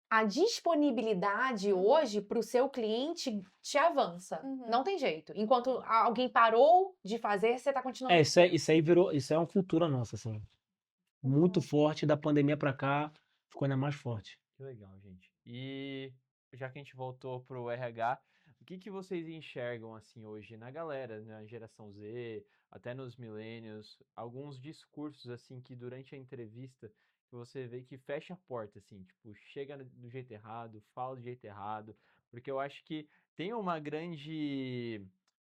a disponibilidade hoje para o seu cliente te avança. Não tem jeito. Enquanto alguém parou de fazer, você tá continuando. Isso é uma cultura nossa, assim. Muito forte, da pandemia pra cá, ficou ainda mais forte. Que legal, gente. E já que a gente voltou pro RH, o que vocês enxergam, assim, hoje na galera, na geração Z, até nos millennials, alguns discursos, assim, que durante a entrevista que você vê que fecha a porta, assim, tipo, chega do jeito errado, fala do jeito errado, porque eu acho que tem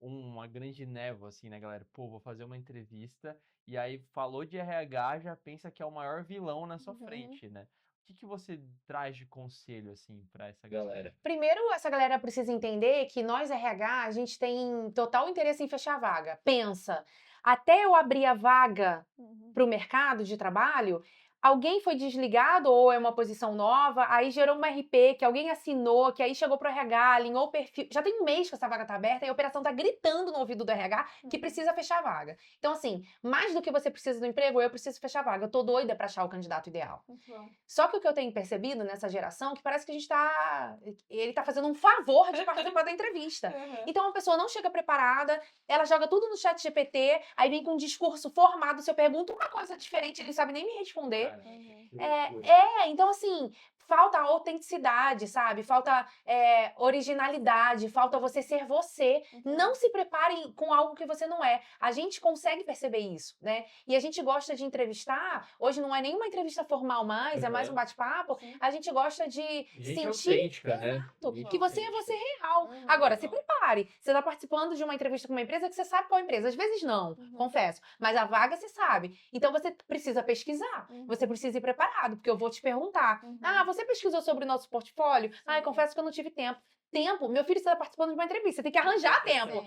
uma grande névoa, assim, né, galera? Pô, vou fazer uma entrevista e aí falou de RH, já pensa que é o maior vilão na sua frente, né? O que você traz de conselho, assim, pra essa galera? Primeiro, essa galera precisa entender que nós, RH, a gente tem total interesse em fechar a vaga. Pensa, até eu abrir a vaga para o mercado de trabalho, alguém foi desligado ou é uma posição nova, aí gerou uma RP que alguém assinou, que aí chegou pro RH, alinhou o perfil. Já tem um mês que essa vaga tá aberta e a operação tá gritando no ouvido do RH que precisa fechar a vaga. Então, assim, mais do que você precisa do emprego, eu preciso fechar a vaga. Eu tô doida pra achar o candidato ideal. Muito bom. Só que o que eu tenho percebido nessa geração é que parece que a gente tá... Ele tá fazendo um favor de participar da entrevista. Então, a pessoa não chega preparada, ela joga tudo no chat GPT, aí vem com um discurso formado, se eu pergunto uma coisa diferente, ele não sabe nem me responder. Então assim, falta autenticidade, sabe? Falta originalidade, falta você ser você. Não se prepare com algo que você não é. A gente consegue perceber isso, né? E a gente gosta de entrevistar, hoje não é nenhuma entrevista formal mais, é mais um bate-papo, a gente gosta de Gente sentir autêntica, né? que você é você real. Agora, se prepare. Você está participando de uma entrevista com uma empresa que você sabe qual empresa. Às vezes não, confesso. Mas a vaga você sabe. Então você precisa pesquisar. Você precisa ir preparado, porque eu vou te perguntar. Ah, você pesquisou sobre o nosso portfólio? Ah, eu confesso que eu não tive tempo. Tempo? Meu filho está participando de uma entrevista. Você tem que arranjar tempo.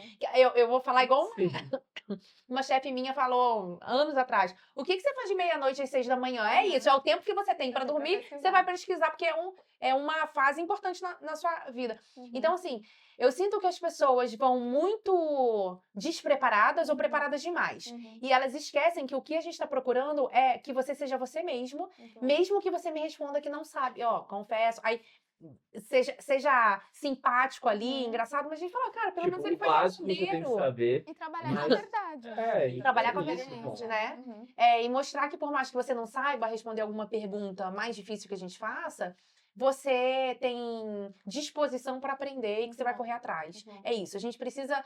Eu vou falar igual uma chefe minha falou anos atrás. O que você faz de meia-noite às 6 da manhã? É isso, é o tempo que você tem para dormir. Você vai pesquisar, porque é uma fase importante na sua vida. Então, assim, eu sinto que as pessoas vão muito despreparadas ou preparadas demais. E elas esquecem que o que a gente está procurando é que você seja você mesmo, mesmo que você me responda que não sabe. Ó, confesso. Aí, seja simpático ali, engraçado, mas a gente fala, cara, pelo menos ele foi básico você tem que verdadeiro. saber. E trabalhar com a verdade. E Trabalhar com a isso, verdade, pô. né? E mostrar que por mais que você não saiba responder alguma pergunta mais difícil que a gente faça, você tem disposição para aprender e que você vai correr atrás. É isso. A gente precisa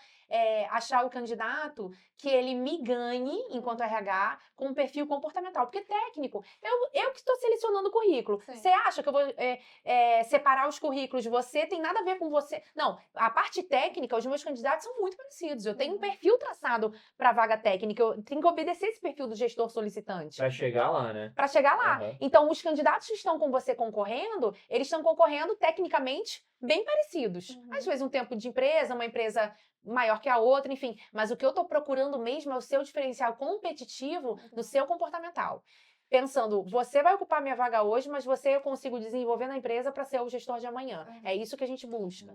achar o candidato que ele me ganhe, enquanto RH, com um perfil comportamental. Porque técnico, eu que estou selecionando o currículo. Você acha que eu vou separar os currículos? Você tem nada a ver com você. Não, a parte técnica, os meus candidatos são muito parecidos. Eu tenho um perfil traçado para vaga técnica. Eu tenho que obedecer esse perfil do gestor solicitante. Pra chegar lá, né? Para chegar lá. Então, os candidatos que estão com você concorrendo, eles estão concorrendo tecnicamente bem parecidos. Às vezes um tempo de empresa, uma empresa maior que a outra, enfim. Mas o que eu estou procurando mesmo é o seu diferencial competitivo do seu comportamental. Pensando, você vai ocupar minha vaga hoje, mas eu consigo desenvolver na empresa para ser o gestor de amanhã. É isso que a gente busca.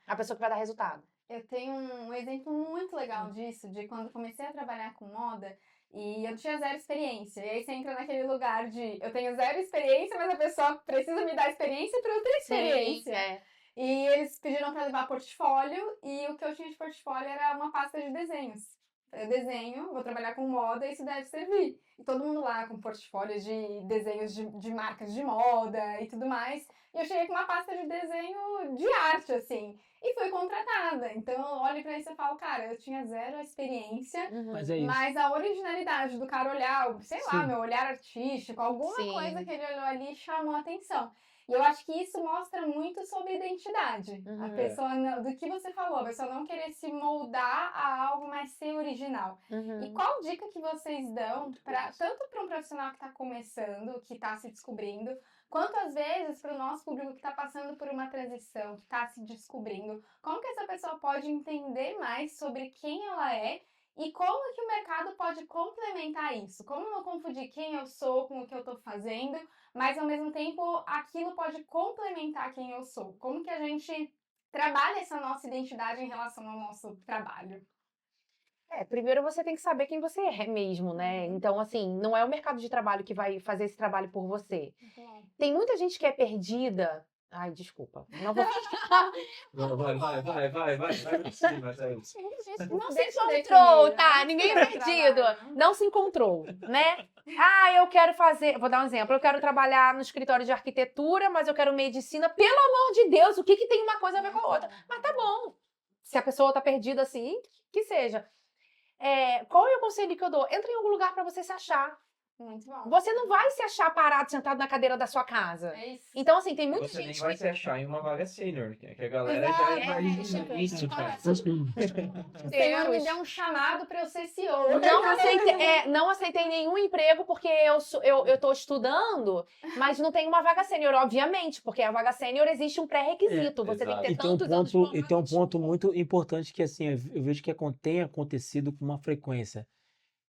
A pessoa que vai dar resultado. Eu tenho um exemplo muito legal disso, de quando comecei a trabalhar com moda, e eu tinha zero experiência. E aí você entra naquele lugar de, eu tenho zero experiência, mas a pessoa precisa me dar experiência para eu ter experiência. Sim, E eles pediram para levar portfólio, e o que eu tinha de portfólio era uma pasta de desenhos. Eu desenho, vou trabalhar com moda, isso deve servir. E todo mundo lá com portfólio de desenhos de marcas de moda e tudo mais. E eu cheguei com uma pasta de desenho de arte, assim. E fui contratada. Então eu olho pra isso e falo, cara, eu tinha zero experiência, Mas é isso. mas a originalidade do cara olhar, sei lá, meu olhar artístico, alguma Sim. coisa que ele olhou ali chamou a atenção. E eu acho que isso mostra muito sobre identidade. A pessoa, do que você falou, a pessoa não querer se moldar a algo, mas ser original. E qual dica que vocês dão, tanto para um profissional que está começando, que está se descobrindo, quanto às vezes para o nosso público que está passando por uma transição, que está se descobrindo, como que essa pessoa pode entender mais sobre quem ela é e como que o mercado pode complementar isso? Como não confundir quem eu sou com o que eu estou fazendo, mas ao mesmo tempo aquilo pode complementar quem eu sou? Como que a gente trabalha essa nossa identidade em relação ao nosso trabalho? Primeiro você tem que saber quem você é mesmo, né? Então, assim, não é o mercado de trabalho que vai fazer esse trabalho por você. Tem muita gente que é perdida. Ai, desculpa. Não vou. Vai pra cima, Thaís. Não se encontrou, tá? Ninguém é perdido. Não se encontrou, né? Ah, eu quero fazer. Vou dar um exemplo. Eu quero trabalhar no escritório de arquitetura, mas eu quero medicina. Pelo amor de Deus, o que tem uma coisa a ver com a outra? Mas tá bom. Se a pessoa tá perdida assim, que seja. Qual é o conselho que eu dou? Entra em algum lugar pra você se achar. Muito bom. Você não vai se achar parado, sentado na cadeira da sua casa. É isso. Então, assim, tem muita Você nem gente vai que... se achar em uma vaga sênior, que a galera Exato, já é, imagina isso. O Senhor me deu um chamado para eu ser CEO. Não aceitei nenhum emprego porque eu tô estudando, mas não tem uma vaga sênior, obviamente, porque a vaga sênior existe um pré-requisito. Você tem que ter E tem um tantos anos de ponto, e tem um formação. ponto muito importante que assim, eu vejo que tem acontecido com uma frequência,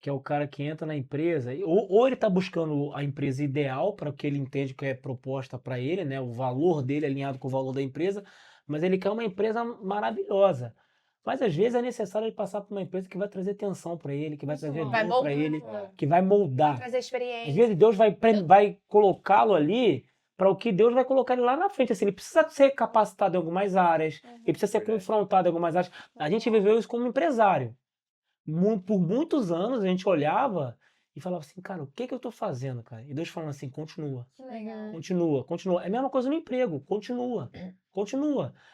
que é o cara que entra na empresa, ou ele está buscando a empresa ideal para o que ele entende que é proposta para ele, né, o valor dele alinhado com o valor da empresa, mas ele quer uma empresa maravilhosa. Mas às vezes é necessário ele passar por uma empresa que vai trazer atenção para ele, que vai trazer Vai dor para moldar, ele, que vai moldar. trazer Às experiência. vezes Deus vai colocá-lo ali para o que Deus vai colocar ele lá na frente. Assim, ele precisa ser capacitado em algumas áreas, ele precisa ser confrontado em algumas áreas. A gente viveu isso como empresário. Por muitos anos a gente olhava e falava assim, cara, o que eu estou fazendo, cara? E Deus falando assim, continua, Que legal. continua. É a mesma coisa no emprego, continua.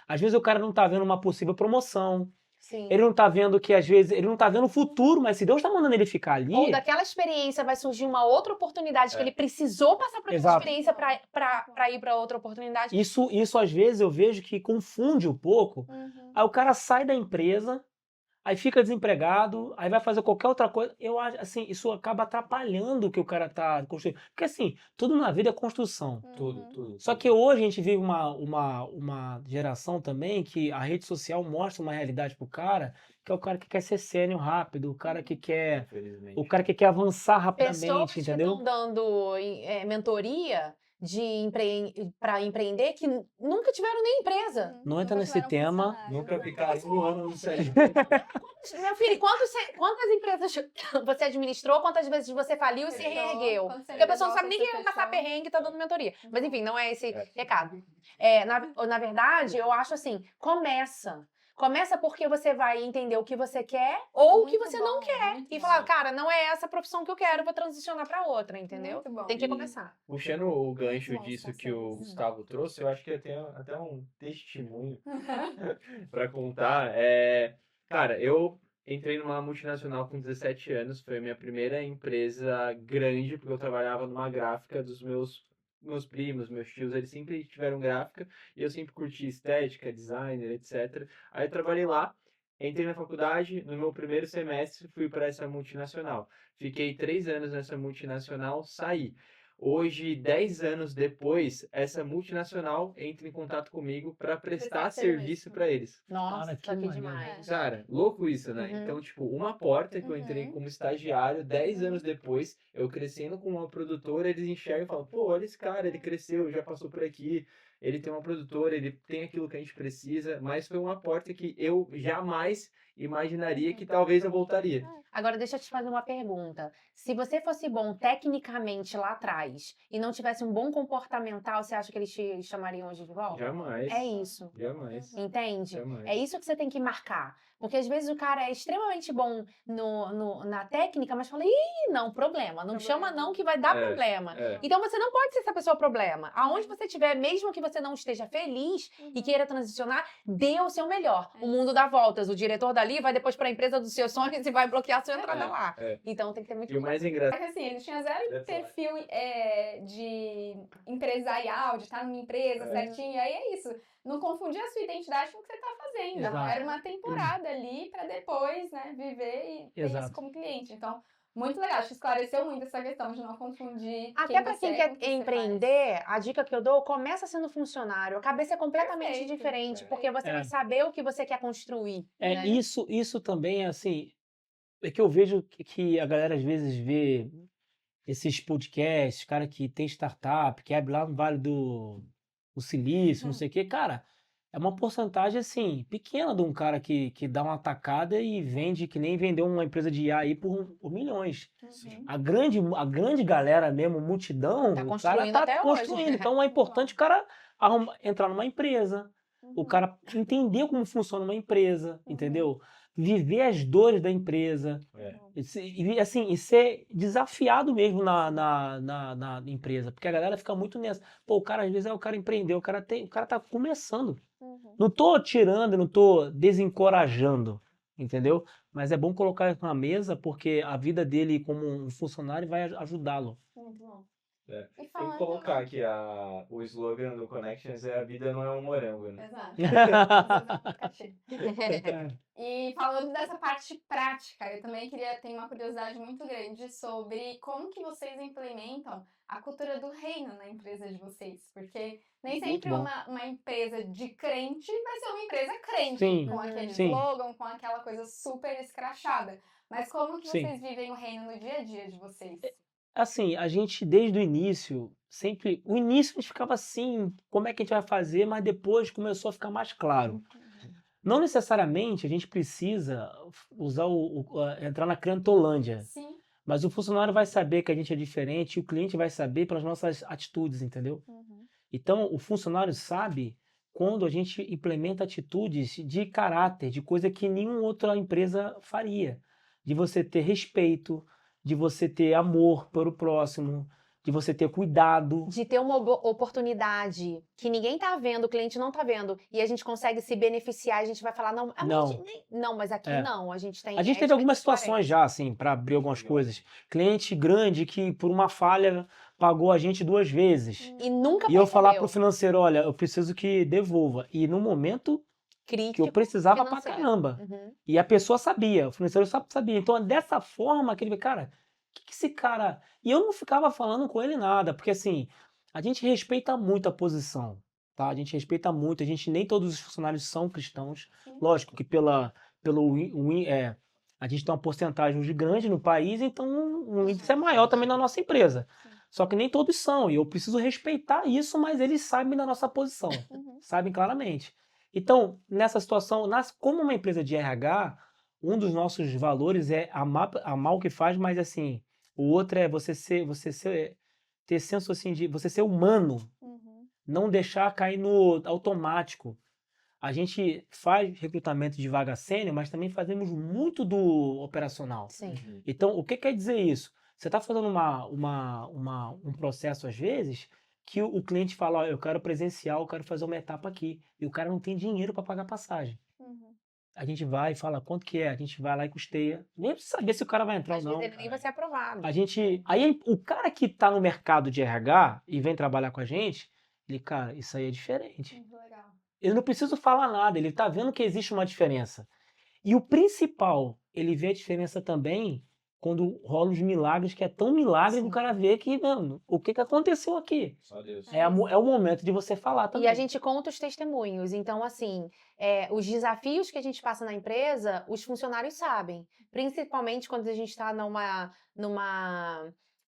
Às vezes o cara não está vendo uma possível promoção, Sim. ele não está vendo que às vezes, ele não está vendo o futuro, mas se Deus está mandando ele ficar ali... Ou daquela experiência vai surgir uma outra oportunidade que ele precisou passar por aquela Exato. experiência para ir para outra oportunidade. Isso às vezes eu vejo que confunde um pouco. Aí o cara sai da empresa, aí fica desempregado, aí vai fazer qualquer outra coisa. Eu acho assim, isso acaba atrapalhando o que o cara tá construindo. Porque assim, tudo na vida é construção. Tudo. Só que hoje a gente vive uma geração também que a rede social mostra uma realidade pro cara, que é o cara que quer ser sênior rápido, o cara que quer avançar rapidamente, Pessoas que entendeu? estão dando mentoria para empreender que nunca tiveram nem empresa. Não entra nesse tema. Nunca ficaram um ano no CLT. Meu filho, quantas empresas você administrou, quantas vezes você faliu e se reergueu? Porque a pessoa não sabe nem quem vai passar perrengue e tá dando mentoria. Mas enfim, não é esse recado. Na verdade, eu acho assim, Começa porque você vai entender o que você quer ou o que você não quer. E falar, cara, não é essa profissão que eu quero, vou transicionar para outra, entendeu? Muito bom. Tem que começar. Puxando o gancho Nossa, disso que o sim. Gustavo trouxe, eu acho que eu tenho até um testemunho para contar. Cara, eu entrei numa multinacional com 17 anos, foi a minha primeira empresa grande, porque eu trabalhava numa gráfica dos meus primos, meus tios, eles sempre tiveram gráfica e eu sempre curti estética, designer, etc. Aí eu trabalhei lá, entrei na faculdade, no meu primeiro semestre fui para essa multinacional. Fiquei 3 anos nessa multinacional, saí. Hoje, 10 anos depois, essa multinacional entra em contato comigo para prestar serviço para eles. Nossa, Cara, que que maneiro. demais. Cara, louco isso, né? Uhum. Então, tipo, uma porta que eu entrei como estagiário, 10 anos depois, eu crescendo com uma produtora, eles enxergam e falam, pô, olha esse cara, ele cresceu, já passou por aqui, ele tem uma produtora, ele tem aquilo que a gente precisa, mas foi uma porta que eu jamais imaginaria que talvez eu voltaria. Agora, deixa eu te fazer uma pergunta. Se você fosse bom tecnicamente lá atrás e não tivesse um bom comportamental, você acha que eles te chamariam hoje de volta? Jamais. É isso. Jamais. Entende? Jamais. É isso que você tem que marcar. Porque às vezes o cara é extremamente bom na técnica, mas fala, ih, não, problema. Não chama não que vai dar problema. Então você não pode ser essa pessoa problema. Aonde você estiver, mesmo que você não esteja feliz e queira transicionar, dê o seu melhor. O mundo dá voltas. O diretor dali vai depois para a empresa dos seus sonhos e vai bloquear a sua entrada lá. Então tem que ter muito E o mais engraçado... É que assim, ele tinha zero perfil de empresarial, de estar numa empresa certinho. E aí é isso. Não confundir a sua identidade com o que você está fazendo. Exato. Era uma temporada ali para depois, né, viver e ter isso como cliente. Então, muito legal. Acho que esclareceu muito essa questão de não confundir. Até para quem quer com o que você empreender, a dica que eu dou, começa sendo funcionário. A cabeça é completamente Perfeito. diferente, porque você vai saber o que você quer construir. Né? Isso também, assim, é que eu vejo que a galera às vezes vê esses podcasts, cara que tem startup, que abre lá no Vale do Silício, não sei o quê, cara, é uma porcentagem, assim, pequena de um cara que dá uma tacada e vende, que nem vendeu uma empresa de IA aí por milhões. A grande galera mesmo, multidão, Tá o construindo cara tá até construindo. hoje. Então é importante o cara entrar numa empresa, o cara entender como funciona uma empresa, entendeu? Viver as dores da empresa, e ser desafiado mesmo na empresa, porque a galera fica muito nessa. Pô, o cara às vezes o cara empreendeu, o cara tá começando. Não tô tirando, não tô desencorajando, entendeu? Mas é bom colocar isso na mesa porque a vida dele como um funcionário vai ajudá-lo. Muito bom. É. E Tem que falando... colocar que o slogan do Connections é a vida não é um morango, né? Exato. Às vezes é um abacaxi. E falando dessa parte prática, eu também ter uma curiosidade muito grande sobre como que vocês implementam a cultura do reino na empresa de vocês. Porque nem sempre bom. uma empresa de crente vai ser uma empresa crente, Sim, com aquele sim. slogan, com aquela coisa super escrachada. Mas como que Sim. vocês vivem o reino no dia a dia de vocês? Assim, a gente desde o início, sempre. O início a gente ficava assim, como é que a gente vai fazer, mas depois começou a ficar mais claro. Não necessariamente a gente precisa usar entrar na crentolândia, Sim. mas o funcionário vai saber que a gente é diferente e o cliente vai saber pelas nossas atitudes, entendeu? Então, o funcionário sabe quando a gente implementa atitudes de caráter, de coisa que nenhuma outra empresa faria. De você ter respeito, de você ter amor pelo próximo, de você ter cuidado. De ter uma oportunidade que ninguém tá vendo, o cliente não tá vendo, e a gente consegue se beneficiar, a gente vai falar, não, Não. não, mas aqui não, a gente tem... A gente teve algumas situações já, assim, para abrir algumas coisas. Cliente grande que, por uma falha, pagou a gente 2 vezes. E nunca E eu falar percebeu. pro financeiro, olha, eu preciso que devolva. E no momento que eu precisava pra financeiro. caramba. E a pessoa sabia, o financeiro sabia. Então, dessa forma, aquele cara, que esse cara... E eu não ficava falando com ele nada, porque assim, a gente respeita muito a posição, tá? A gente respeita muito, nem todos os funcionários são cristãos. Lógico que a gente tem uma porcentagem grande no país, então o índice é maior também na nossa empresa. Só que nem todos são, e eu preciso respeitar isso, mas eles sabem da nossa posição, sabem claramente. Então, nessa situação, como uma empresa de RH, um dos nossos valores é amar o que faz, mas assim, o outro é ter senso assim de você ser humano, não deixar cair no automático. A gente faz recrutamento de vaga sênior, mas também fazemos muito do operacional. Sim. Então, o que quer dizer isso? Você está fazendo um processo, às vezes, que o cliente fala, ó, eu quero presencial, eu quero fazer uma etapa aqui. E o cara não tem dinheiro para pagar passagem. A gente vai e fala quanto que é, a gente vai lá e custeia. Nem precisa saber se o cara vai entrar Às ou não. vezes ele nem vai ser aprovado. O cara que está no mercado de RH e vem trabalhar com a gente, ele, cara, isso aí é diferente. Muito legal. Eu não preciso falar nada, ele tá vendo que existe uma diferença. E o principal, ele vê a diferença também quando rola os milagres, que é tão milagre que o cara vê que, mano, o que aconteceu aqui? Só Deus. É o momento de você falar também. E a gente conta os testemunhos. Então, assim, os desafios que a gente passa na empresa, os funcionários sabem. Principalmente quando a gente está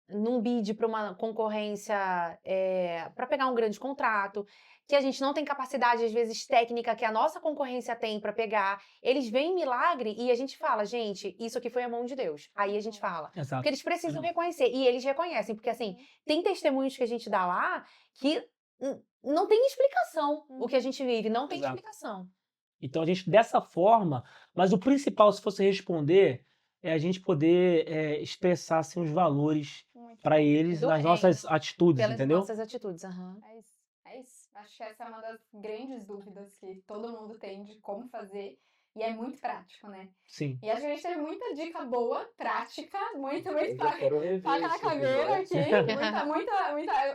num bid para uma concorrência, para pegar um grande contrato, que a gente não tem capacidade, às vezes, técnica que a nossa concorrência tem para pegar. Eles veem milagre e a gente fala, gente, isso aqui foi a mão de Deus. Aí a gente fala. Exato. Porque eles precisam reconhecer. E eles reconhecem. Porque, assim, tem testemunhos que a gente dá lá que não tem explicação o que a gente vive. Não tem explicação. Então, a gente, dessa forma... Mas o principal, se fosse responder, é a gente poder expressar assim, os valores para eles nas nossas atitudes, pelas entendeu? nossas atitudes, É isso. Acho que essa é uma das grandes dúvidas que todo mundo tem de como fazer. E é muito prático, né? Sim. E acho que a gente teve muita dica boa, prática, muito faca na caveira aqui. Muita.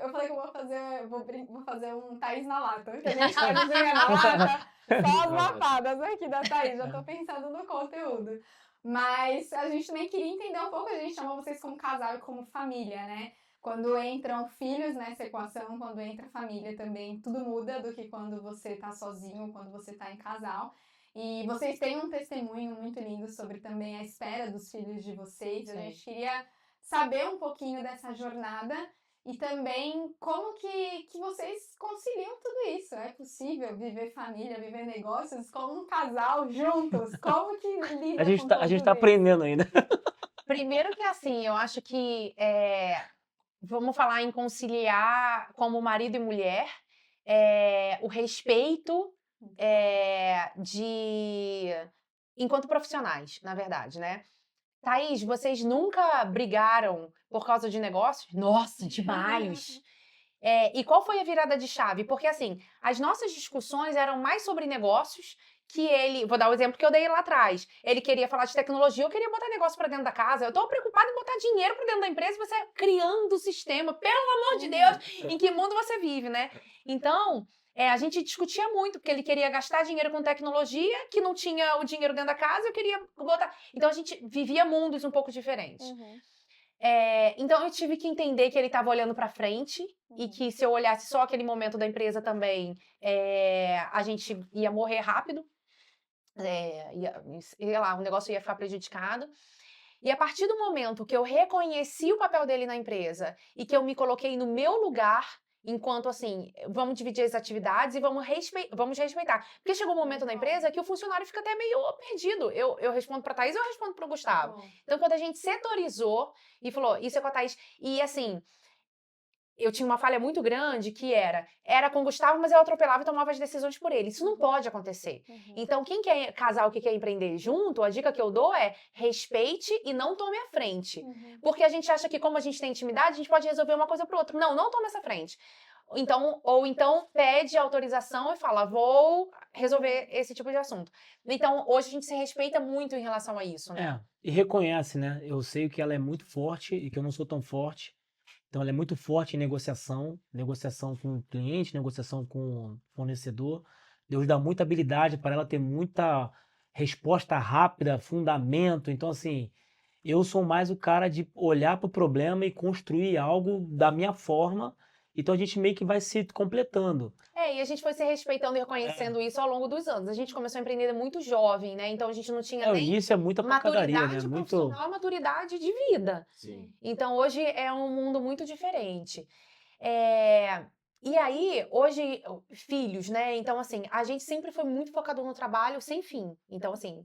Eu falei que eu vou fazer um Thaís na lata. Que a gente vai cozinhar na lata. Só as lapadas aqui da Thaís. Já tô pensando no conteúdo. Mas a gente também queria entender um pouco, a gente chama vocês como casal e como família, né? Quando entram filhos nessa equação, quando entra família também, tudo muda do que quando você tá sozinho, quando você tá em casal. E vocês têm um testemunho muito lindo sobre também a espera dos filhos de vocês. A gente queria saber um pouquinho dessa jornada e também como que vocês conciliam tudo isso. É possível viver família, viver negócios como um casal juntos? Como que lida com tudo A gente isso? tá aprendendo ainda. Primeiro que assim, eu acho que vamos falar em conciliar como marido e mulher, o respeito enquanto profissionais, na verdade, né? Thaís, vocês nunca brigaram por causa de negócios? Nossa, demais! E qual foi a virada de chave? Porque, assim, as nossas discussões eram mais sobre negócios que ele... Vou dar o exemplo que eu dei lá atrás. Ele queria falar de tecnologia, eu queria botar negócio pra dentro da casa. Eu tô preocupada em botar dinheiro pra dentro da empresa e você criando o sistema. Pelo amor de Deus, em que mundo você vive, né? Então... a gente discutia muito, porque ele queria gastar dinheiro com tecnologia, que não tinha o dinheiro dentro da casa, eu queria botar... Então, a gente vivia mundos um pouco diferentes. Então, eu tive que entender que ele estava olhando para frente e que se eu olhasse só aquele momento da empresa também, a gente ia morrer rápido. Sei lá, o negócio ia ficar prejudicado. E a partir do momento que eu reconheci o papel dele na empresa e que eu me coloquei no meu lugar... Enquanto, assim, vamos dividir as atividades e vamos respeitar. Porque chegou um momento na empresa que o funcionário fica até meio perdido. Eu respondo pra Thaís ou eu respondo pro Gustavo? Então, quando a gente setorizou e falou, isso é com a Thaís. E, assim, eu tinha uma falha muito grande que era com o Gustavo, mas eu atropelava e tomava as decisões por ele. Isso não pode acontecer. Então, quem quer casal que quer empreender junto, a dica que eu dou é respeite e não tome a frente. Porque a gente acha que como a gente tem intimidade, a gente pode resolver uma coisa pro outro. Não tome essa frente. Então pede autorização e fala, vou resolver esse tipo de assunto. Então, hoje a gente se respeita muito em relação a isso, né? E reconhece, né? Eu sei que ela é muito forte e que eu não sou tão forte. Então, ela é muito forte em negociação com o cliente, negociação com o fornecedor. Deus dá muita habilidade para ela ter muita resposta rápida, fundamento. Então, assim, eu sou mais o cara de olhar para o problema e construir algo da minha forma. Então, a gente meio que vai se completando. E a gente foi se respeitando e reconhecendo isso ao longo dos anos. A gente começou a empreender muito jovem, né? Então, a gente não tinha nem isso é muita pancadaria, né? maturidade profissional, maturidade de vida. Sim. Então, hoje é um mundo muito diferente. E aí, hoje, filhos, né? Então, assim, a gente sempre foi muito focado no trabalho sem fim. Então, assim,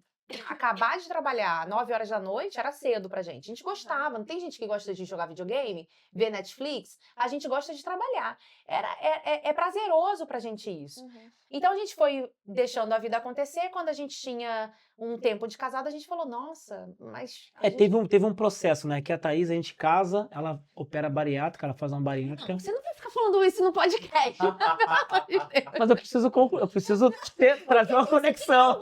acabar de trabalhar 9 horas da noite era cedo pra gente. A gente gostava, não tem gente que gosta de jogar videogame, ver Netflix? A gente gosta de trabalhar. É prazeroso pra gente isso. Então a gente foi deixando a vida acontecer. Quando a gente tinha um tempo de casado, a gente falou, nossa, mas... Teve um processo, né? Que a Thaís, a gente casa, ela opera bariátrica, ela faz uma bariátrica. Você não vai ficar falando isso no podcast. Mas eu preciso trazer uma conexão.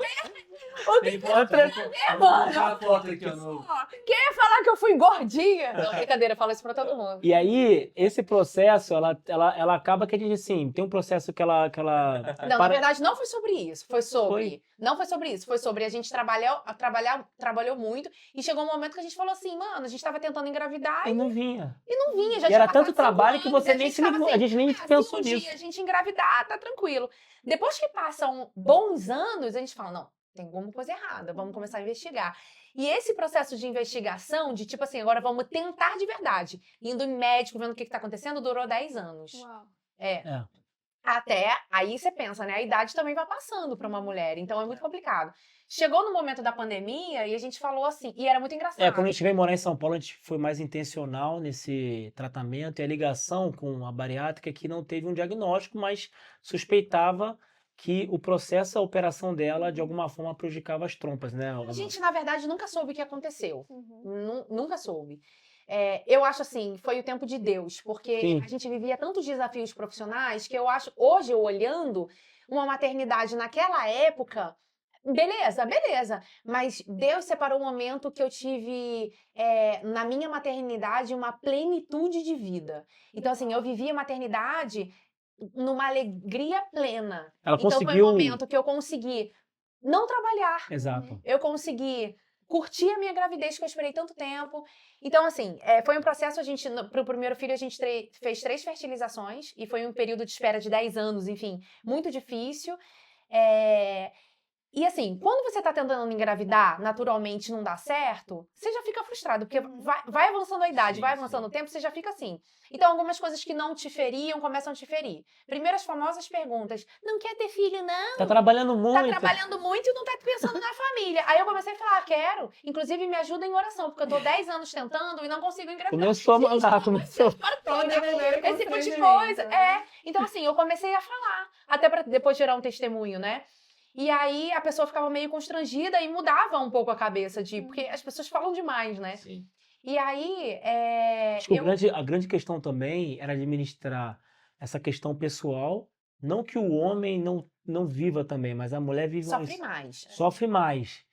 Quer falar que eu fui gordinha? Não, brincadeira, fala isso pra todo mundo. E aí, esse processo, ela acaba que a gente, assim, tem um processo que ela Não, na verdade, não foi sobre isso. Não foi sobre isso. Foi sobre a gente trabalhou muito e chegou um momento que a gente falou assim, mano, a gente tava tentando engravidar e não vinha. Já e era tanto trabalho que você nem se ligou, a gente nem pensou nisso. A gente engravidar, tá tranquilo. Depois que passam bons anos, a gente fala, não, tem alguma coisa errada, vamos começar a investigar. E esse processo de investigação, de tipo assim, agora vamos tentar de verdade, indo em médico, vendo o que tá acontecendo, durou 10 anos. Uau. Até, aí você pensa, né, a idade também vai passando para uma mulher, então é muito complicado. Chegou no momento da pandemia e a gente falou assim, e era muito engraçado. Quando a gente veio morar em São Paulo, a gente foi mais intencional nesse tratamento, e a ligação com a bariátrica que não teve um diagnóstico, mas suspeitava que o processo, a operação dela, de alguma forma prejudicava as trompas, né? A gente, na verdade, nunca soube o que aconteceu. Nunca soube. Eu acho assim, foi o tempo de Deus, porque Sim. A gente vivia tantos desafios profissionais que eu acho, hoje eu olhando, uma maternidade naquela época, beleza, mas Deus separou um momento que eu tive, na minha maternidade, uma plenitude de vida. Então assim, eu vivia a maternidade numa alegria plena. Ela então conseguiu... foi um momento que eu consegui não trabalhar. Exato. Eu consegui curtir a minha gravidez, que eu esperei tanto tempo. Então, assim, foi um processo, pro primeiro filho, a gente fez 3 fertilizações, e foi um período de espera de 10 anos, enfim, muito difícil. E assim, quando você tá tentando engravidar, naturalmente não dá certo, você já fica frustrado, porque vai avançando a idade, vai avançando o tempo, você já fica assim. Então, algumas coisas que não te feriam começam a te ferir. Primeiro, as famosas perguntas, não quer ter filho, não? Tá trabalhando muito. Tá trabalhando muito e não tá pensando na família. Aí eu comecei a falar, quero. Inclusive, me ajuda em oração, porque eu tô 10 anos tentando e não consigo engravidar. Começou a mandar, começou. Esse tipo de coisa. Então, assim, eu comecei a falar, até pra depois gerar um testemunho, né? E aí a pessoa ficava meio constrangida e mudava um pouco a cabeça, porque as pessoas falam demais, né? Sim. E aí... Acho que a grande questão também era administrar essa questão pessoal, Não que o homem não viva também, mas a mulher vive Sofre mais. sofre mais.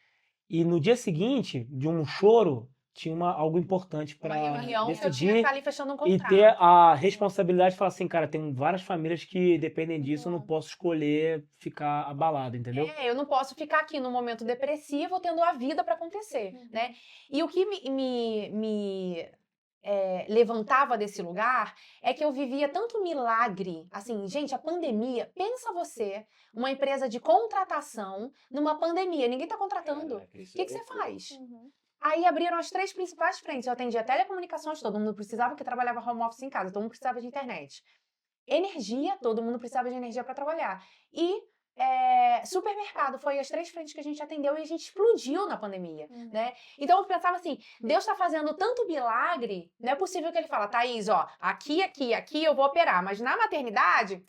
E no dia seguinte, de um choro, tinha algo importante Uma para reunião que eu tinha que decidir estar ali fechando um e contrato. ter a responsabilidade de falar assim, cara, tem várias famílias que dependem disso, eu não Uhum. posso escolher ficar abalado, entendeu? Eu não posso ficar aqui no momento depressivo tendo a vida para acontecer, Uhum. né? E o que levantava desse lugar é que eu vivia tanto milagre. Assim, gente, a pandemia, pensa você, uma empresa de contratação numa pandemia, ninguém tá contratando. O que você faz? Uhum. Aí abriram as 3 principais frentes. Eu atendia telecomunicações, todo mundo precisava, porque trabalhava home office em casa, todo mundo precisava de internet. Energia, todo mundo precisava de energia para trabalhar. E supermercado, foi as 3 frentes que a gente atendeu e a gente explodiu na pandemia, né? Então eu pensava assim, Deus tá fazendo tanto milagre, não é possível que ele fala, Thaís, ó, aqui eu vou operar, mas na maternidade,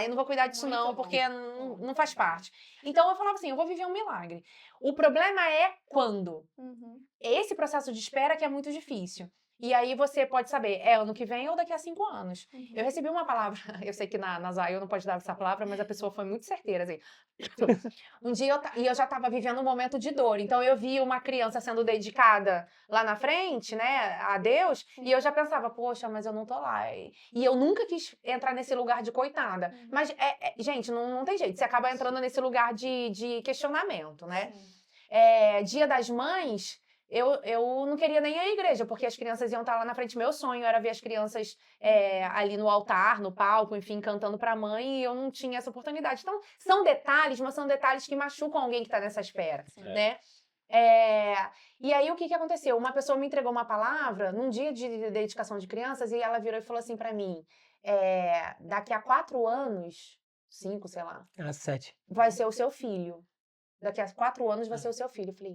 eu não vou cuidar disso Muito não, bom. porque não faz parte. Então eu falava assim, eu vou viver um milagre. O problema é quando. Uhum. Esse processo de espera que é muito difícil. E aí você pode saber, é ano que vem ou daqui a 5 anos. Uhum. Eu recebi uma palavra, eu sei que na Zay eu não pode dar essa palavra, mas a pessoa foi muito certeira, assim. Um dia eu já estava vivendo um momento de dor, então eu vi uma criança sendo dedicada lá na frente, né, a Deus, e eu já pensava, poxa, mas eu não tô lá. E eu nunca quis entrar nesse lugar de coitada. Mas, gente, não tem jeito, você acaba entrando nesse lugar de questionamento, né? Sim. Dia das Mães, eu não queria nem ir à igreja, porque as crianças iam estar lá na frente. Meu sonho era ver as crianças ali no altar, no palco, enfim, cantando pra mãe, e eu não tinha essa oportunidade. Então, são detalhes, mas são detalhes que machucam alguém que tá nessa espera, né? E aí, o que aconteceu? Uma pessoa me entregou uma palavra num dia de dedicação de crianças, e ela virou e falou assim pra mim, daqui a 4 anos, 5, sei lá, Era 7. vai ser o seu filho. Daqui a 4 anos vai ser o seu filho. Eu falei,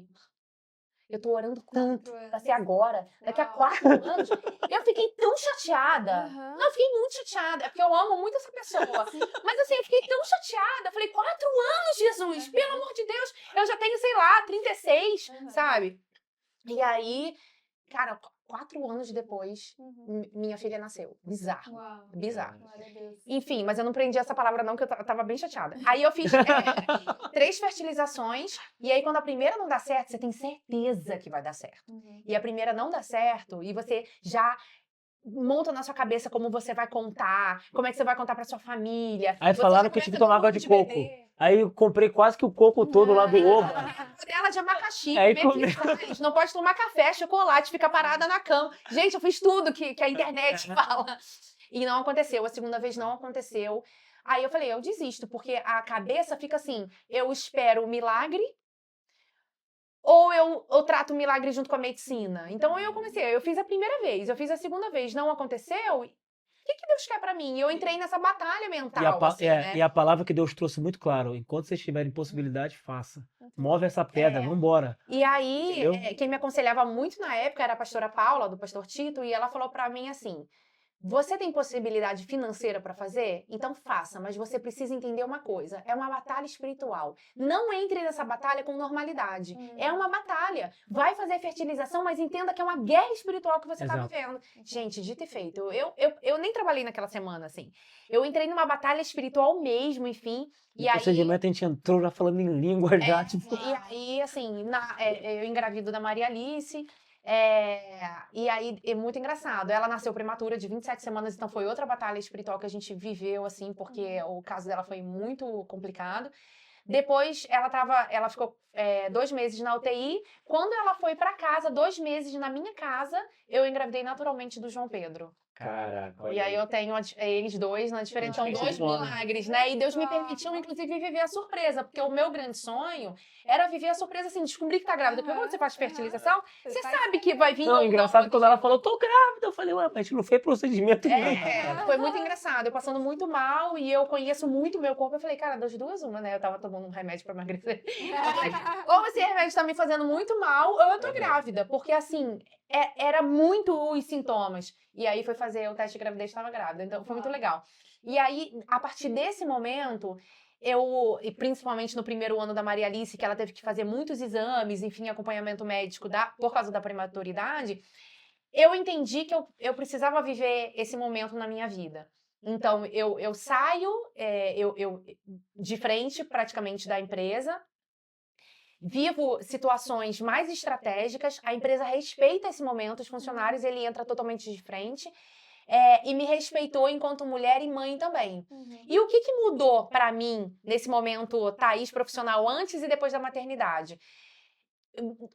eu tô orando tanto pra ser agora, daqui a 4 anos. Eu fiquei tão chateada. Uhum. Não, eu fiquei muito chateada, é porque eu amo muito essa pessoa. Mas assim, eu fiquei tão chateada. Eu falei, 4 anos, Jesus, pelo amor de Deus. Eu já tenho, sei lá, 36, sabe? E aí, cara, 4 anos depois, minha filha nasceu. Bizarro. Uau. Bizarro. Glória a Deus. Enfim, mas eu não prendi essa palavra não, que eu tava bem chateada. Aí eu fiz 3 fertilizações, e aí quando a primeira não dá certo, você tem certeza que vai dar certo. E a primeira não dá certo, e você já monta na sua cabeça como você vai contar, como é que você vai contar pra sua família. Aí Você falaram já que eu tive que começa tomar água com de um coco. bebê. Aí eu comprei quase que o coco todo lá do ovo. Ela de abacaxi, Aí cristais, não pode tomar café, chocolate, fica parada na cama. Gente, eu fiz tudo que a internet fala. E não aconteceu, a segunda vez não aconteceu. Aí eu falei, eu desisto, porque a cabeça fica assim, eu espero o milagre, ou eu trato o milagre junto com a medicina. Então eu fiz a primeira vez, eu fiz a segunda vez, não aconteceu. O que Deus quer pra mim? Eu entrei nessa batalha mental, assim, né? E a palavra que Deus trouxe muito claro, enquanto vocês tiverem possibilidade, faça. Move essa pedra, vambora. E aí, Entendeu? quem me aconselhava muito na época era a pastora Paula, do pastor Tito, e ela falou pra mim assim, você tem possibilidade financeira pra fazer? Então faça, mas você precisa entender uma coisa, é uma batalha espiritual. Não entre nessa batalha com normalidade. É uma batalha. Vai fazer fertilização, mas entenda que é uma guerra espiritual que você tá Exato. vivendo. Gente, dito e feito. Eu nem trabalhei naquela semana, assim. Eu entrei numa batalha espiritual mesmo, enfim. E o procedimento a gente entrou já falando em língua já, tipo... E aí, assim, eu engravido da Maria Alice, e aí, é muito engraçado, ela nasceu prematura de 27 semanas, então foi outra batalha espiritual que a gente viveu, assim, porque o caso dela foi muito complicado. Depois, ela ficou 2 meses na UTI. Quando ela foi pra casa, 2 meses na minha casa, eu engravidei naturalmente do João Pedro. Caraca, E aí eu tenho eles dois na diferente, são 2 milagres, né? E Deus me permitiu, inclusive, viver a surpresa, porque o meu grande sonho era viver a surpresa, assim, descobrir que tá grávida. Porque quando você faz fertilização, você sabe que vai vir... Não, engraçado quando ela falou, tô grávida, eu falei, ué, mas a gente não fez procedimento não. Foi muito engraçado, eu passando muito mal e eu conheço muito o meu corpo, eu falei, cara, das duas uma, né? Eu tava tomando um remédio pra emagrecer. Ou esse remédio tá me fazendo muito mal, ou eu tô grávida, porque assim... era muito os sintomas. E aí foi fazer o teste de gravidez e estava grávida. Então foi muito legal. E aí, a partir desse momento, e principalmente no primeiro ano da Maria Alice, que ela teve que fazer muitos exames, enfim, acompanhamento médico por causa da prematuridade, eu entendi que eu precisava viver esse momento na minha vida. Então, eu saio de frente praticamente da empresa, vivo situações mais estratégicas, a empresa respeita esse momento, os funcionários, ele entra totalmente de frente, e me respeitou enquanto mulher e mãe também. E o que mudou pra mim nesse momento, Thaís, profissional, antes e depois da maternidade?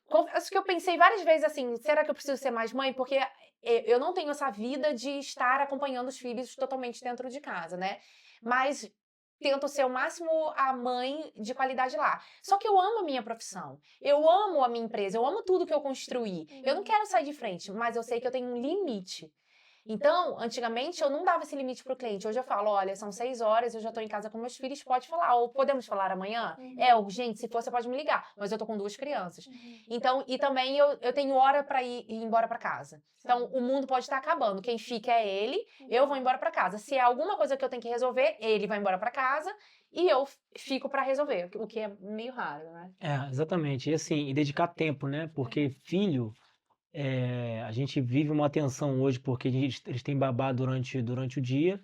Confesso que eu pensei várias vezes assim, será que eu preciso ser mais mãe? Porque eu não tenho essa vida de estar acompanhando os filhos totalmente dentro de casa, né? Mas tento ser o máximo a mãe de qualidade lá. Só que eu amo a minha profissão, eu amo a minha empresa, eu amo tudo que eu construí. Eu não quero sair de frente, mas eu sei que eu tenho um limite. Então, antigamente, eu não dava esse limite pro cliente. Hoje eu falo, olha, são 6 horas, eu já tô em casa com meus filhos, pode falar. Ou podemos falar amanhã? É urgente, se for, você pode me ligar. Mas eu tô com 2 crianças. Então, e também eu tenho hora pra ir embora pra casa. Então, o mundo pode estar acabando. Quem fica é ele, eu vou embora pra casa. Se é alguma coisa que eu tenho que resolver, ele vai embora pra casa e eu fico pra resolver, o que é meio raro, né? Exatamente. E assim, e dedicar tempo, né? Porque filho, a gente vive uma tensão hoje porque eles têm babá durante o dia,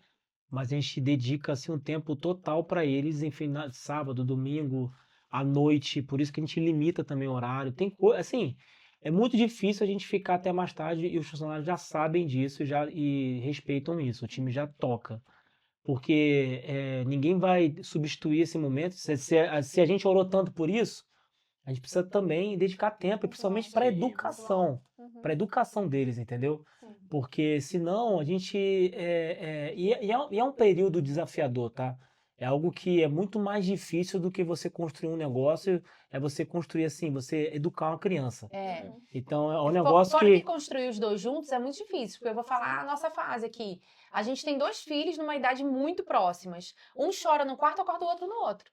mas a gente dedica assim um tempo total para eles, enfim, sábado, domingo, à noite, por isso que a gente limita também o horário. Assim, é muito difícil a gente ficar até mais tarde e os funcionários já sabem disso e respeitam isso, o time já toca. Porque ninguém vai substituir esse momento. Se a gente orou tanto por isso, a gente precisa também dedicar tempo, e principalmente para a educação, para a educação deles, entendeu? Porque senão a gente. E é um período desafiador, tá? É algo que é muito mais difícil do que você construir um negócio, é você construir assim, você educar uma criança. Então é um negócio Fora que que. construir os dois juntos é muito difícil, porque eu vou falar a nossa fase aqui. A gente tem 2 filhos numa idade muito próximas. Um chora no quarto, acorda o outro no outro.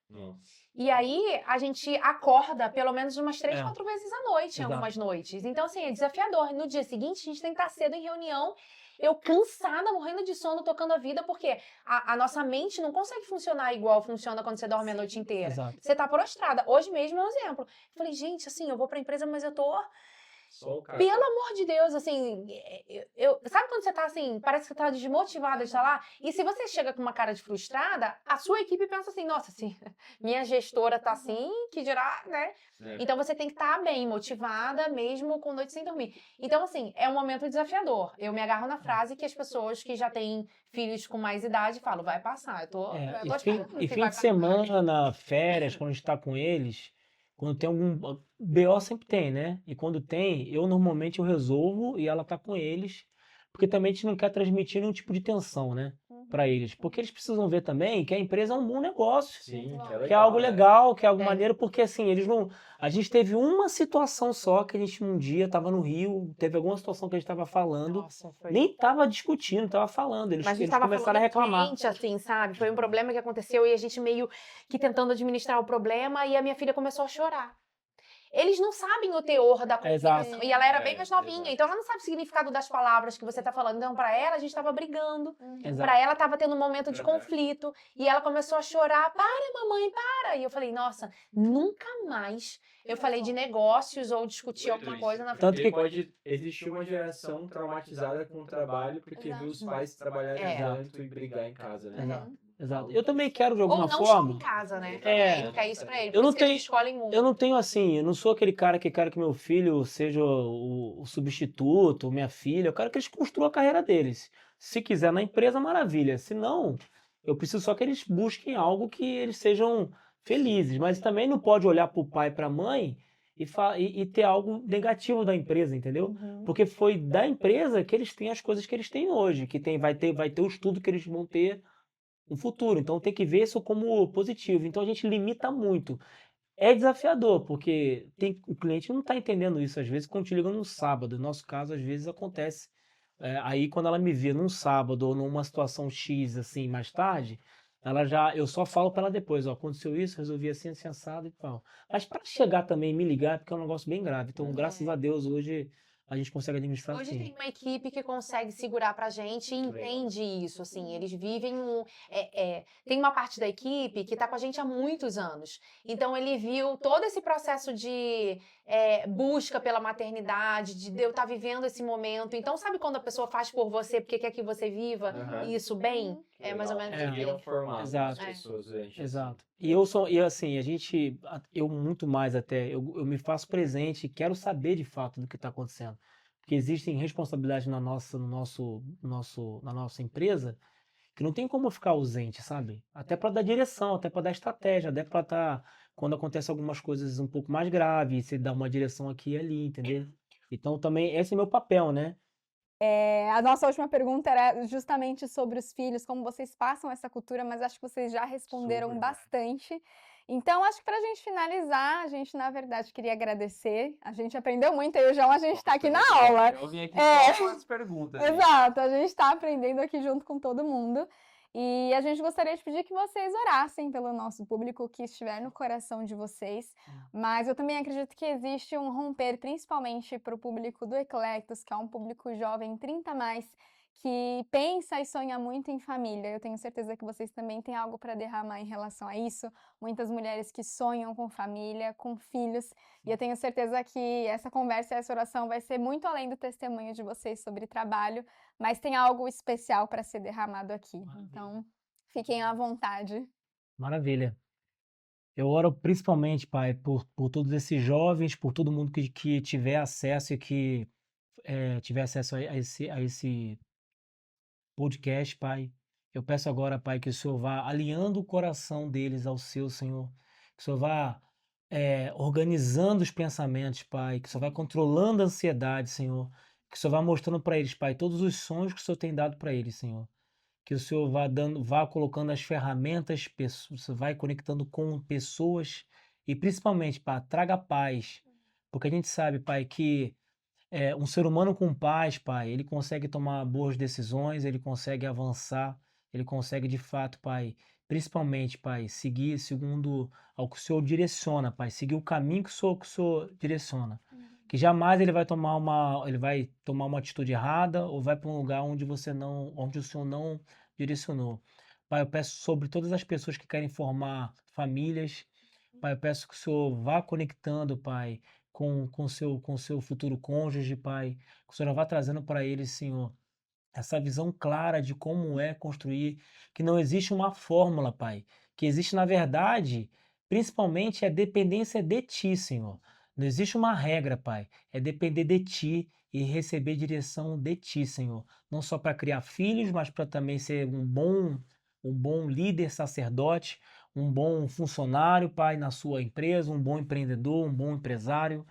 E aí, a gente acorda pelo menos umas 3, 4 vezes à noite, em Exato. algumas noites. Então, assim, é desafiador. No dia seguinte, a gente tem que estar cedo em reunião. Eu cansada, morrendo de sono, tocando a vida, porque a nossa mente não consegue funcionar igual funciona quando você dorme a noite inteira. Exato. Você tá prostrada. Hoje mesmo é um exemplo. Eu falei, gente, assim, eu vou pra empresa, mas eu tô... Só o cara. Pelo amor de Deus, assim, sabe quando você tá assim, parece que você tá desmotivada de estar lá? E se você chega com uma cara de frustrada, a sua equipe pensa assim, nossa, assim, minha gestora tá assim, que dirá, né? Então você tem que estar bem, motivada, mesmo com noite sem dormir. Então, assim, é um momento desafiador. Eu me agarro na frase que as pessoas que já têm filhos com mais idade falam, vai passar, eu tô esperando. E fim de semana, férias, quando a gente tá com eles, quando tem algum. BO sempre tem, né? E quando tem, eu normalmente resolvo e ela tá com eles, porque também a gente não quer transmitir nenhum tipo de tensão, né? Para eles. Porque eles precisam ver também que a empresa é um bom negócio. Sim, Que é algo legal, que é algo É. maneiro, porque assim, eles não. A gente teve uma situação só que a gente um dia tava no Rio, teve alguma situação que a gente tava falando, Nossa, foi... nem tava discutindo, tava falando. Eles Mas a gente eles tava começaram a falando reclamar. quente, assim, sabe? Foi um problema que aconteceu e a gente meio que tentando administrar o problema e a minha filha começou a chorar. Eles não sabem o teor da Exato. comunicação. E ela era bem mais novinha, Exato. então ela não sabe o significado das palavras que você tá falando. Então, pra ela, a gente tava brigando. Exato. Pra ela, tava tendo um momento de Verdade. conflito. E ela começou a chorar. Para, mamãe, para! E eu falei, nossa, nunca mais eu falei de negócios ou discutir alguma coisa na Tanto que- pode existir uma geração traumatizada com o trabalho porque viu os pais trabalharem É. tanto e brigar em casa, né? Exato. Exato. Eu também quero de Ou alguma não estar forma. em casa, né? É. Fica isso pra ele. Eu não Por isso que eles tenho- escolhem muito. Eu não tenho assim, eu não sou aquele cara que quero que meu filho seja o substituto, minha filha. Eu quero que eles construam a carreira deles. Se quiser na empresa, maravilha. Se não, eu preciso só que eles busquem algo que eles sejam felizes. Mas também não pode olhar para o pai e para a mãe e ter algo negativo da empresa, entendeu? Porque foi da empresa que eles têm as coisas que eles têm hoje, que vai ter o estudo que eles vão ter no futuro. Então tem que ver isso como positivo. Então a gente limita muito. É desafiador, porque o cliente não está entendendo isso. Às vezes, quando te liga no sábado, no nosso caso, às vezes acontece. Aí, quando ela me vê num sábado ou numa situação X, assim, mais tarde, eu só falo para ela depois, ó, aconteceu isso, resolvi assim, assado e tal. Mas para chegar também e me ligar, porque é um negócio bem grave. Então, graças a Deus, hoje a gente consegue administrar Hoje assim. tem uma equipe que consegue segurar pra gente e entende isso, assim, eles vivem tem uma parte da equipe que tá com a gente há muitos anos, então ele viu todo esse processo de busca pela maternidade, de eu estar vivendo esse momento, então sabe quando a pessoa faz por você porque quer que você viva Aham. isso bem? É mais ou menos É. Conseguiram assim. formar Exato. as pessoas durante Exato. E eu sou, e assim, eu muito mais até, eu me faço presente e quero saber de fato do que está acontecendo. Porque existem responsabilidades na nossa empresa que não tem como eu ficar ausente, sabe? Até para dar direção, até para dar estratégia, até para estar, quando acontece algumas coisas um pouco mais graves, você dá uma direção aqui e ali, entendeu? Então também esse é meu papel, né? A nossa última pergunta era justamente sobre os filhos, como vocês passam essa cultura, mas acho que vocês já responderam Super, né? bastante. Então, acho que para a gente finalizar, a gente, na verdade, queria agradecer. A gente aprendeu muito, eu e o João, a gente está aqui na aula. Eu vim aqui É. só com as perguntas. gente. Exato, a gente está aprendendo aqui junto com todo mundo. E a gente gostaria de pedir que vocês orassem pelo nosso público que estiver no coração de vocês. Mas eu também acredito que existe um romper, principalmente para o público do Eclectus, que é um público jovem 30 mais, que pensa e sonha muito em família. Eu tenho certeza que vocês também têm algo para derramar em relação a isso. Muitas mulheres que sonham com família, com filhos. E eu tenho certeza que essa conversa e essa oração vai ser muito além do testemunho de vocês sobre trabalho, mas tem algo especial para ser derramado aqui. Então, fiquem à vontade. Maravilha. Eu oro principalmente, Pai, por todos esses jovens, por todo mundo que tiver acesso e que tiver acesso a esse podcast, Pai. Eu peço agora, Pai, que o Senhor vá alinhando o coração deles ao seu, Senhor. Que o Senhor vá organizando os pensamentos, Pai. Que o Senhor vá controlando a ansiedade, Senhor. Que o Senhor vá mostrando para eles, Pai, todos os sonhos que o Senhor tem dado para eles, Senhor. Que o Senhor vá colocando as ferramentas, você vai conectando com pessoas e principalmente, Pai, traga paz. Porque a gente sabe, Pai, que um ser humano com paz, Pai, ele consegue tomar boas decisões, ele consegue avançar, ele consegue de fato, Pai, principalmente, Pai, seguir segundo ao que o Senhor direciona, Pai, seguir o caminho que o Senhor direciona. Que jamais ele vai tomar uma atitude errada ou vai para um lugar onde onde o Senhor não direcionou. Pai, eu peço sobre todas as pessoas que querem formar famílias, Pai, eu peço que o Senhor vá conectando, Pai, com seu futuro cônjuge, Pai. Que o Senhor vá trazendo para eles, Senhor, essa visão clara de como é construir, que não existe uma fórmula, Pai. Que existe, na verdade, principalmente a dependência de Ti, Senhor. Não existe uma regra, Pai. É depender de Ti e receber direção de Ti, Senhor. Não só para criar filhos, mas para também ser um bom líder sacerdote, um bom funcionário, Pai, na sua empresa, um bom empreendedor, um bom empresário.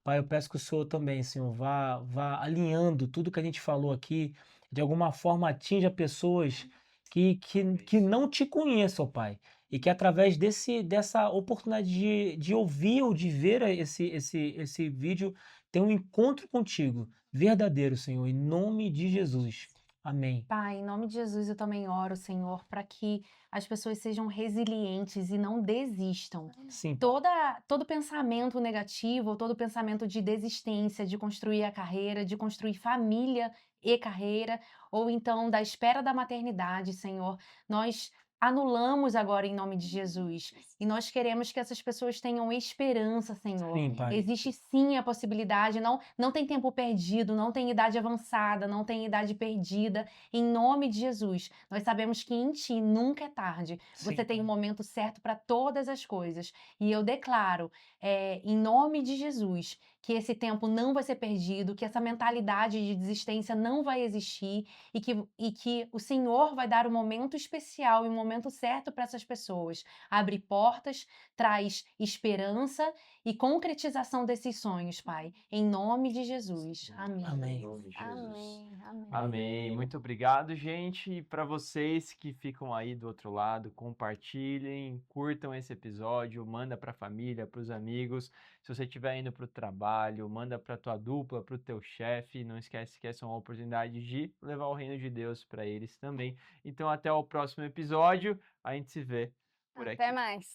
Pai, eu peço que o Senhor também, Senhor, vá alinhando tudo que a gente falou aqui, de alguma forma atinja pessoas que não te conheçam, Pai, e que através dessa oportunidade de ouvir ou de ver esse vídeo, tenham um encontro contigo, verdadeiro, Senhor, em nome de Jesus. Amém. Pai, em nome de Jesus, eu também oro, Senhor, para que as pessoas sejam resilientes e não desistam. Sim, Todo pensamento negativo, todo pensamento de desistência, de construir a carreira, de construir família e carreira, ou então da espera da maternidade, Senhor, nós anulamos agora em nome de Jesus. E nós queremos que essas pessoas tenham esperança, Senhor. sim, Pai. Existe sim a possibilidade, não tem tempo perdido, não tem idade avançada, não tem idade perdida. Em nome de Jesus, nós sabemos que em Ti nunca é tarde. Sim, Você tem um Pai. momento certo para todas as coisas. E eu declaro, em nome de Jesus, que esse tempo não vai ser perdido, que essa mentalidade de desistência não vai existir e que o Senhor vai dar um momento especial e um momento certo para essas pessoas. Abre portas, traz esperança e concretização desses sonhos, Pai. Em nome de Jesus. Amém. Amém. Em nome de Jesus. Amém, amém. Amém. Muito obrigado, gente. E para vocês que ficam aí do outro lado, compartilhem, curtam esse episódio, manda para a família, para os amigos. Se você estiver indo para o trabalho, manda para tua dupla, para o teu chefe. Não esquece que essa é uma oportunidade de levar o reino de Deus para eles também. Então, até o próximo episódio. A gente se vê por aqui. Até mais.